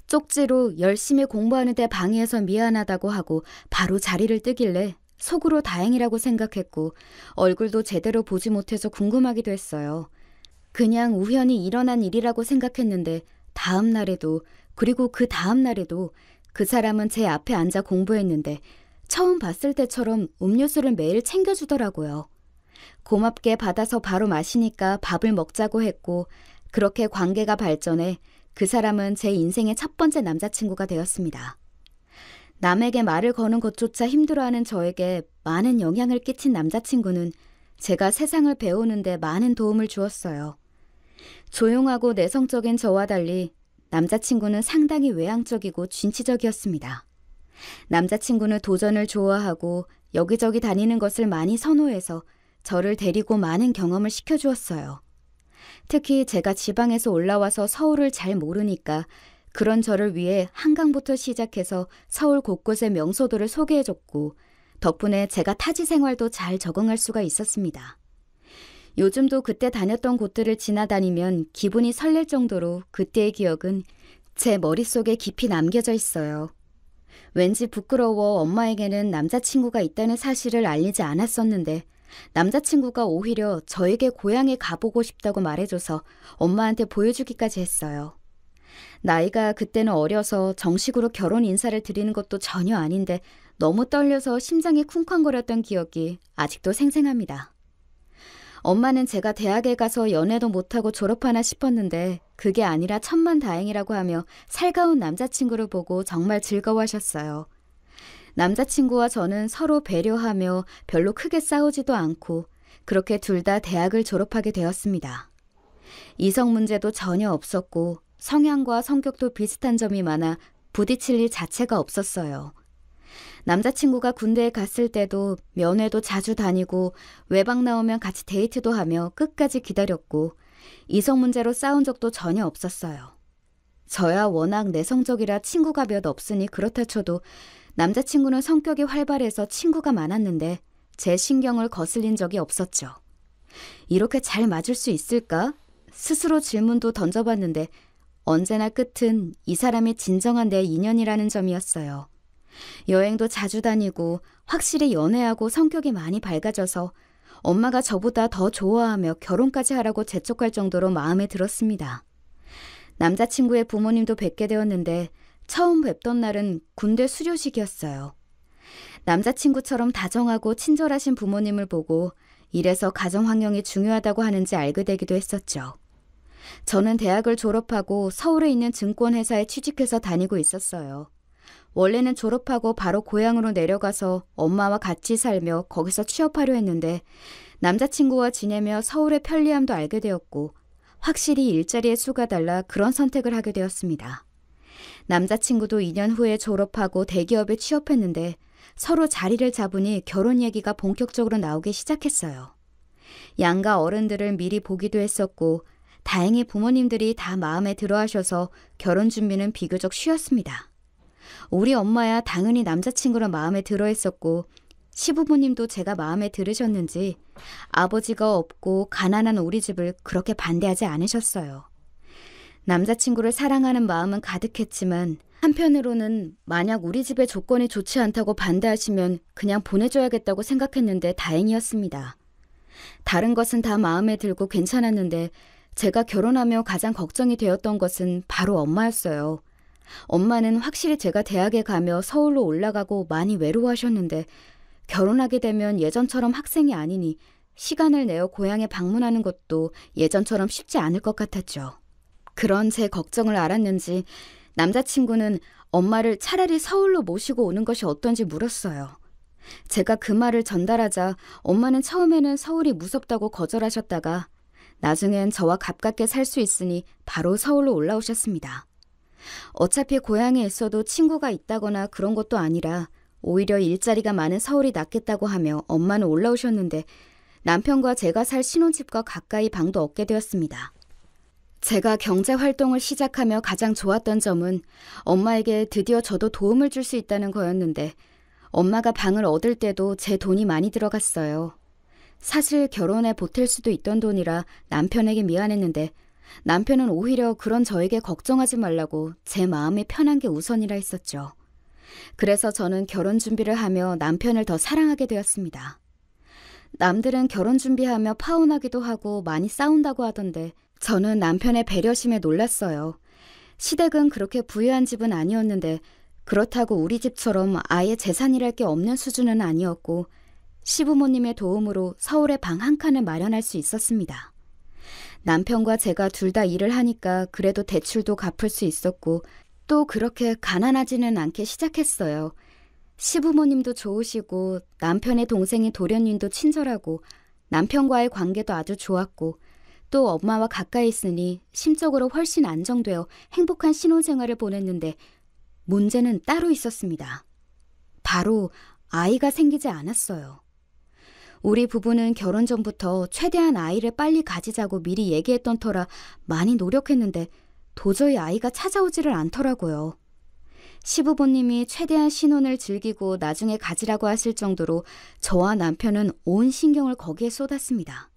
[SPEAKER 1] 쪽지로 열심히 공부하는데 방해해서 미안하다고 하고 바로 자리를 뜨길래 속으로 다행이라고 생각했고 얼굴도 제대로 보지 못해서 궁금하기도 했어요. 그냥 우연히 일어난 일이라고 생각했는데 다음 날에도 그리고 그 다음 날에도 그 사람은 제 앞에 앉아 공부했는데 처음 봤을 때처럼 음료수를 매일 챙겨주더라고요. 고맙게 받아서 바로 마시니까 밥을 먹자고 했고 그렇게 관계가 발전해 그 사람은 제 인생의 첫 번째 남자친구가 되었습니다. 남에게 말을 거는 것조차 힘들어하는 저에게 많은 영향을 끼친 남자친구는 제가 세상을 배우는데 많은 도움을 주었어요. 조용하고 내성적인 저와 달리 남자친구는 상당히 외향적이고 진취적이었습니다. 남자친구는 도전을 좋아하고 여기저기 다니는 것을 많이 선호해서 저를 데리고 많은 경험을 시켜주었어요. 특히 제가 지방에서 올라와서 서울을 잘 모르니까 그런 저를 위해 한강부터 시작해서 서울 곳곳의 명소들을 소개해줬고 덕분에 제가 타지 생활도 잘 적응할 수가 있었습니다. 요즘도 그때 다녔던 곳들을 지나다니면 기분이 설렐 정도로 그때의 기억은 제 머릿속에 깊이 남겨져 있어요. 왠지 부끄러워 엄마에게는 남자친구가 있다는 사실을 알리지 않았었는데 남자친구가 오히려 저에게 고향에 가보고 싶다고 말해줘서 엄마한테 보여주기까지 했어요. 나이가 그때는 어려서 정식으로 결혼 인사를 드리는 것도 전혀 아닌데 너무 떨려서 심장이 쿵쾅거렸던 기억이 아직도 생생합니다. 엄마는 제가 대학에 가서 연애도 못하고 졸업하나 싶었는데 그게 아니라 천만다행이라고 하며 살가운 남자친구를 보고 정말 즐거워하셨어요. 남자친구와 저는 서로 배려하며 별로 크게 싸우지도 않고 그렇게 둘 다 대학을 졸업하게 되었습니다. 이성 문제도 전혀 없었고 성향과 성격도 비슷한 점이 많아 부딪힐 일 자체가 없었어요. 남자친구가 군대에 갔을 때도 면회도 자주 다니고 외박 나오면 같이 데이트도 하며 끝까지 기다렸고 이성 문제로 싸운 적도 전혀 없었어요. 저야 워낙 내성적이라 친구가 몇 없으니 그렇다 쳐도 남자친구는 성격이 활발해서 친구가 많았는데 제 신경을 거슬린 적이 없었죠. 이렇게 잘 맞을 수 있을까? 스스로 질문도 던져봤는데 언제나 끝은 이 사람이 진정한 내 인연이라는 점이었어요. 여행도 자주 다니고 확실히 연애하고 성격이 많이 밝아져서 엄마가 저보다 더 좋아하며 결혼까지 하라고 재촉할 정도로 마음에 들었습니다. 남자친구의 부모님도 뵙게 되었는데 처음 뵙던 날은 군대 수료식이었어요. 남자친구처럼 다정하고 친절하신 부모님을 보고 이래서 가정 환경이 중요하다고 하는지 알게 되기도 했었죠. 저는 대학을 졸업하고 서울에 있는 증권회사에 취직해서 다니고 있었어요. 원래는 졸업하고 바로 고향으로 내려가서 엄마와 같이 살며 거기서 취업하려 했는데 남자친구와 지내며 서울의 편리함도 알게 되었고 확실히 일자리의 수가 달라 그런 선택을 하게 되었습니다. 남자친구도 2년 후에 졸업하고 대기업에 취업했는데 서로 자리를 잡으니 결혼 얘기가 본격적으로 나오기 시작했어요. 양가 어른들을 미리 보기도 했었고 다행히 부모님들이 다 마음에 들어하셔서 결혼 준비는 비교적 쉬웠습니다. 우리 엄마야 당연히 남자친구를 마음에 들어했었고 시부모님도 제가 마음에 들으셨는지 아버지가 없고 가난한 우리 집을 그렇게 반대하지 않으셨어요. 남자친구를 사랑하는 마음은 가득했지만 한편으로는 만약 우리 집의 조건이 좋지 않다고 반대하시면 그냥 보내줘야겠다고 생각했는데 다행이었습니다. 다른 것은 다 마음에 들고 괜찮았는데 제가 결혼하며 가장 걱정이 되었던 것은 바로 엄마였어요. 엄마는 확실히 제가 대학에 가며 서울로 올라가고 많이 외로워하셨는데 결혼하게 되면 예전처럼 학생이 아니니 시간을 내어 고향에 방문하는 것도 예전처럼 쉽지 않을 것 같았죠. 그런 제 걱정을 알았는지 남자친구는 엄마를 차라리 서울로 모시고 오는 것이 어떤지 물었어요. 제가 그 말을 전달하자 엄마는 처음에는 서울이 무섭다고 거절하셨다가 나중엔 저와 가깝게 살 수 있으니 바로 서울로 올라오셨습니다. 어차피 고향에 있어도 친구가 있다거나 그런 것도 아니라 오히려 일자리가 많은 서울이 낫겠다고 하며 엄마는 올라오셨는데 남편과 제가 살 신혼집과 가까이 방도 얻게 되었습니다. 제가 경제활동을 시작하며 가장 좋았던 점은 엄마에게 드디어 저도 도움을 줄 수 있다는 거였는데 엄마가 방을 얻을 때도 제 돈이 많이 들어갔어요. 사실 결혼에 보탤 수도 있던 돈이라 남편에게 미안했는데 남편은 오히려 그런 저에게 걱정하지 말라고 제 마음이 편한 게 우선이라 했었죠. 그래서 저는 결혼 준비를 하며 남편을 더 사랑하게 되었습니다. 남들은 결혼 준비하며 파혼하기도 하고 많이 싸운다고 하던데 저는 남편의 배려심에 놀랐어요. 시댁은 그렇게 부유한 집은 아니었는데 그렇다고 우리 집처럼 아예 재산이랄 게 없는 수준은 아니었고 시부모님의 도움으로 서울에 방 한 칸을 마련할 수 있었습니다. 남편과 제가 둘 다 일을 하니까 그래도 대출도 갚을 수 있었고 또 그렇게 가난하지는 않게 시작했어요. 시부모님도 좋으시고 남편의 동생인 도련님도 친절하고 남편과의 관계도 아주 좋았고 또 엄마와 가까이 있으니 심적으로 훨씬 안정되어 행복한 신혼생활을 보냈는데 문제는 따로 있었습니다. 바로 아이가 생기지 않았어요. 우리 부부는 결혼 전부터 최대한 아이를 빨리 가지자고 미리 얘기했던 터라 많이 노력했는데 도저히 아이가 찾아오지를 않더라고요. 시부모님이 최대한 신혼을 즐기고 나중에 가지라고 하실 정도로 저와 남편은 온 신경을 거기에 쏟았습니다.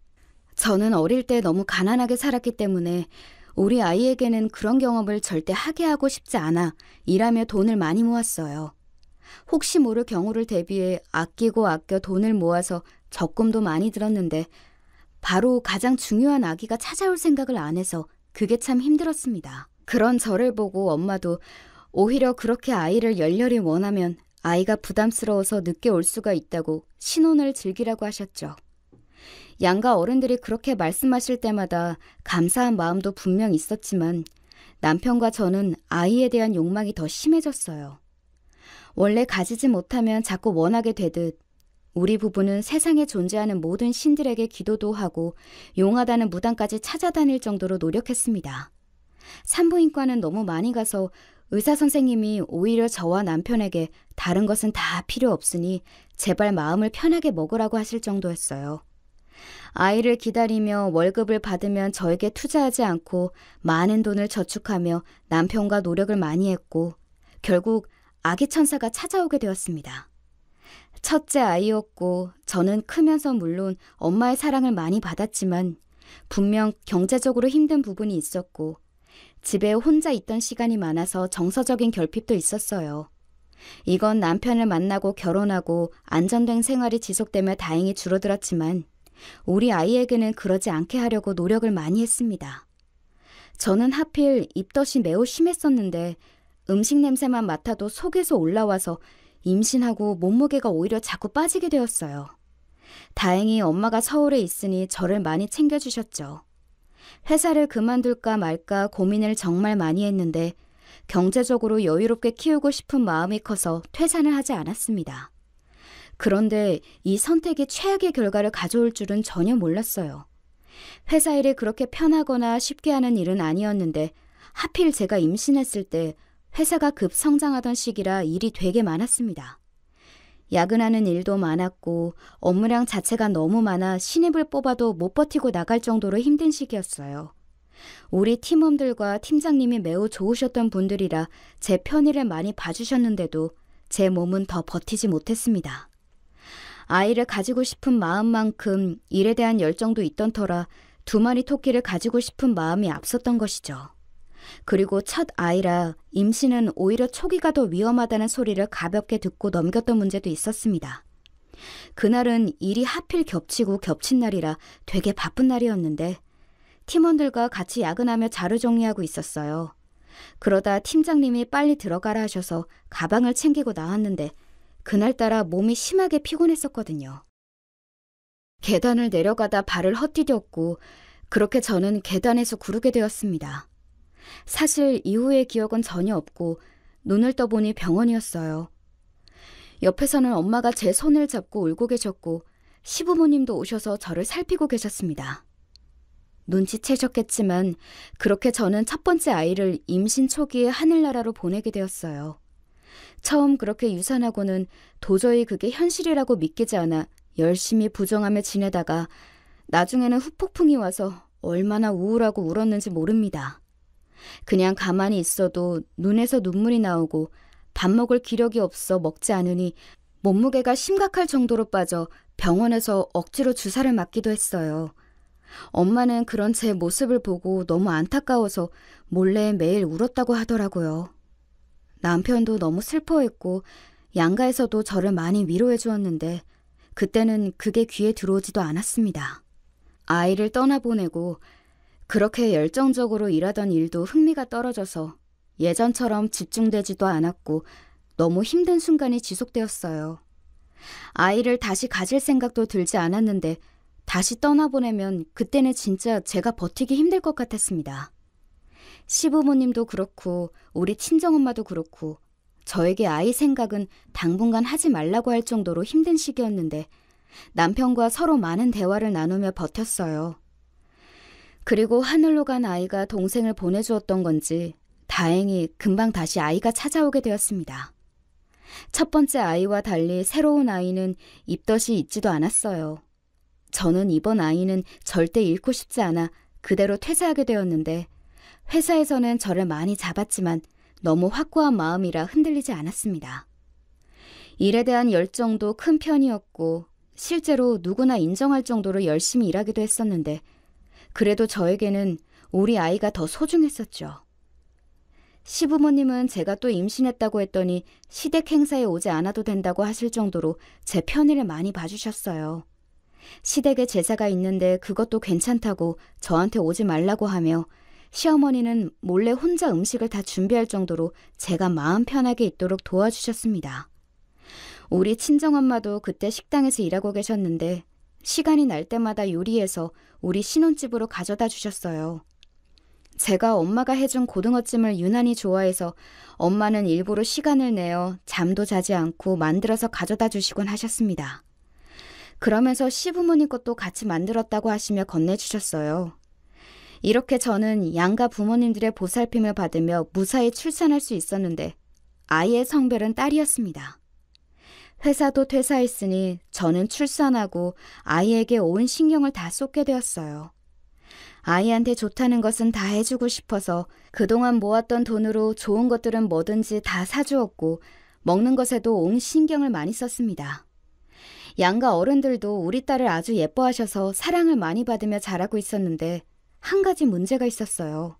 [SPEAKER 1] 저는 어릴 때 너무 가난하게 살았기 때문에 우리 아이에게는 그런 경험을 절대 하게 하고 싶지 않아 일하며 돈을 많이 모았어요. 혹시 모를 경우를 대비해 아끼고 아껴 돈을 모아서 적금도 많이 들었는데 바로 가장 중요한 아기가 찾아올 생각을 안 해서 그게 참 힘들었습니다. 그런 저를 보고 엄마도 오히려 그렇게 아이를 열렬히 원하면 아이가 부담스러워서 늦게 올 수가 있다고 신혼을 즐기라고 하셨죠. 양가 어른들이 그렇게 말씀하실 때마다 감사한 마음도 분명 있었지만 남편과 저는 아이에 대한 욕망이 더 심해졌어요. 원래 가지지 못하면 자꾸 원하게 되듯 우리 부부는 세상에 존재하는 모든 신들에게 기도도 하고 용하다는 무당까지 찾아다닐 정도로 노력했습니다. 산부인과는 너무 많이 가서 의사 선생님이 오히려 저와 남편에게 다른 것은 다 필요 없으니 제발 마음을 편하게 먹으라고 하실 정도였어요. 아이를 기다리며 월급을 받으면 저에게 투자하지 않고 많은 돈을 저축하며 남편과 노력을 많이 했고 결국 아기 천사가 찾아오게 되었습니다. 첫째 아이였고 저는 크면서 물론 엄마의 사랑을 많이 받았지만 분명 경제적으로 힘든 부분이 있었고 집에 혼자 있던 시간이 많아서 정서적인 결핍도 있었어요. 이건 남편을 만나고 결혼하고 안정된 생활이 지속되며 다행히 줄어들었지만 우리 아이에게는 그러지 않게 하려고 노력을 많이 했습니다. 저는 하필 입덧이 매우 심했었는데 음식 냄새만 맡아도 속에서 올라와서 임신하고 몸무게가 오히려 자꾸 빠지게 되었어요. 다행히 엄마가 서울에 있으니 저를 많이 챙겨주셨죠. 회사를 그만둘까 말까 고민을 정말 많이 했는데 경제적으로 여유롭게 키우고 싶은 마음이 커서 퇴사는 하지 않았습니다. 그런데 이 선택이 최악의 결과를 가져올 줄은 전혀 몰랐어요. 회사 일이 그렇게 편하거나 쉽게 하는 일은 아니었는데 하필 제가 임신했을 때 회사가 급성장하던 시기라 일이 되게 많았습니다. 야근하는 일도 많았고 업무량 자체가 너무 많아 신입을 뽑아도 못 버티고 나갈 정도로 힘든 시기였어요. 우리 팀원들과 팀장님이 매우 좋으셨던 분들이라 제 편의를 많이 봐주셨는데도 제 몸은 더 버티지 못했습니다. 아이를 가지고 싶은 마음만큼 일에 대한 열정도 있던 터라 2마리 토끼를 가지고 싶은 마음이 앞섰던 것이죠. 그리고 첫 아이라 임신은 오히려 초기가 더 위험하다는 소리를 가볍게 듣고 넘겼던 문제도 있었습니다. 그날은 일이 하필 겹치고 겹친 날이라 되게 바쁜 날이었는데 팀원들과 같이 야근하며 자료 정리하고 있었어요. 그러다 팀장님이 빨리 들어가라 하셔서 가방을 챙기고 나왔는데 그날따라 몸이 심하게 피곤했었거든요. 계단을 내려가다 발을 헛디뎠고 그렇게 저는 계단에서 구르게 되었습니다. 사실 이후의 기억은 전혀 없고 눈을 떠보니 병원이었어요. 옆에서는 엄마가 제 손을 잡고 울고 계셨고 시부모님도 오셔서 저를 살피고 계셨습니다. 눈치채셨겠지만 그렇게 저는 첫 번째 아이를 임신 초기에 하늘나라로 보내게 되었어요. 처음 그렇게 유산하고는 도저히 그게 현실이라고 믿기지 않아 열심히 부정하며 지내다가 나중에는 후폭풍이 와서 얼마나 우울하고 울었는지 모릅니다. 그냥 가만히 있어도 눈에서 눈물이 나오고 밥 먹을 기력이 없어 먹지 않으니 몸무게가 심각할 정도로 빠져 병원에서 억지로 주사를 맞기도 했어요. 엄마는 그런 제 모습을 보고 너무 안타까워서 몰래 매일 울었다고 하더라고요. 남편도 너무 슬퍼했고 양가에서도 저를 많이 위로해 주었는데 그때는 그게 귀에 들어오지도 않았습니다. 아이를 떠나보내고 그렇게 열정적으로 일하던 일도 흥미가 떨어져서 예전처럼 집중되지도 않았고 너무 힘든 순간이 지속되었어요. 아이를 다시 가질 생각도 들지 않았는데 다시 떠나보내면 그때는 진짜 제가 버티기 힘들 것 같았습니다. 시부모님도 그렇고 우리 친정엄마도 그렇고 저에게 아이 생각은 당분간 하지 말라고 할 정도로 힘든 시기였는데 남편과 서로 많은 대화를 나누며 버텼어요. 그리고 하늘로 간 아이가 동생을 보내주었던 건지 다행히 금방 다시 아이가 찾아오게 되었습니다. 첫 번째 아이와 달리 새로운 아이는 입덧이 있지도 않았어요. 저는 이번 아이는 절대 잃고 싶지 않아 그대로 퇴사하게 되었는데 회사에서는 저를 많이 잡았지만 너무 확고한 마음이라 흔들리지 않았습니다. 일에 대한 열정도 큰 편이었고 실제로 누구나 인정할 정도로 열심히 일하기도 했었는데 그래도 저에게는 우리 아이가 더 소중했었죠. 시부모님은 제가 또 임신했다고 했더니 시댁 행사에 오지 않아도 된다고 하실 정도로 제 편의를 많이 봐주셨어요. 시댁에 제사가 있는데 그것도 괜찮다고 저한테 오지 말라고 하며 시어머니는 몰래 혼자 음식을 다 준비할 정도로 제가 마음 편하게 있도록 도와주셨습니다. 우리 친정엄마도 그때 식당에서 일하고 계셨는데 시간이 날 때마다 요리해서 우리 신혼집으로 가져다 주셨어요. 제가 엄마가 해준 고등어찜을 유난히 좋아해서 엄마는 일부러 시간을 내어 잠도 자지 않고 만들어서 가져다 주시곤 하셨습니다. 그러면서 시부모님 것도 같이 만들었다고 하시며 건네주셨어요. 이렇게 저는 양가 부모님들의 보살핌을 받으며 무사히 출산할 수 있었는데 아이의 성별은 딸이었습니다. 회사도 퇴사했으니 저는 출산하고 아이에게 온 신경을 다 쏟게 되었어요. 아이한테 좋다는 것은 다 해주고 싶어서 그동안 모았던 돈으로 좋은 것들은 뭐든지 다 사주었고 먹는 것에도 온 신경을 많이 썼습니다. 양가 어른들도 우리 딸을 아주 예뻐하셔서 사랑을 많이 받으며 자라고 있었는데 한 가지 문제가 있었어요.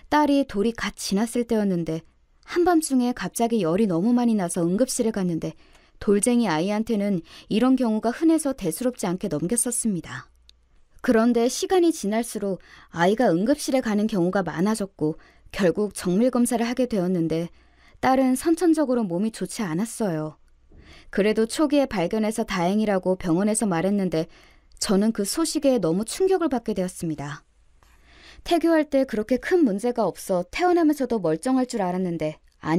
[SPEAKER 1] 딸이 돌이 갓 지났을 때였는데 한밤중에 갑자기 열이 너무 많이 나서 응급실에 갔는데 돌쟁이 아이한테는 이런 경우가 흔해서 대수롭지 않게 넘겼었습니다. 그런데 시간이 지날수록 아이가 응급실에 가는 경우가 많아졌고 결국 정밀검사를 하게 되었는데 딸은 선천적으로 몸이 좋지 않았어요. 그래도 초기에 발견해서 다행이라고 병원에서 말했는데 저는 그 소식에 너무 충격을 받게 되었습니다. 태교할 때 그렇게 큰 문제가 없어 태어나면서도 멀쩡할 줄 알았는데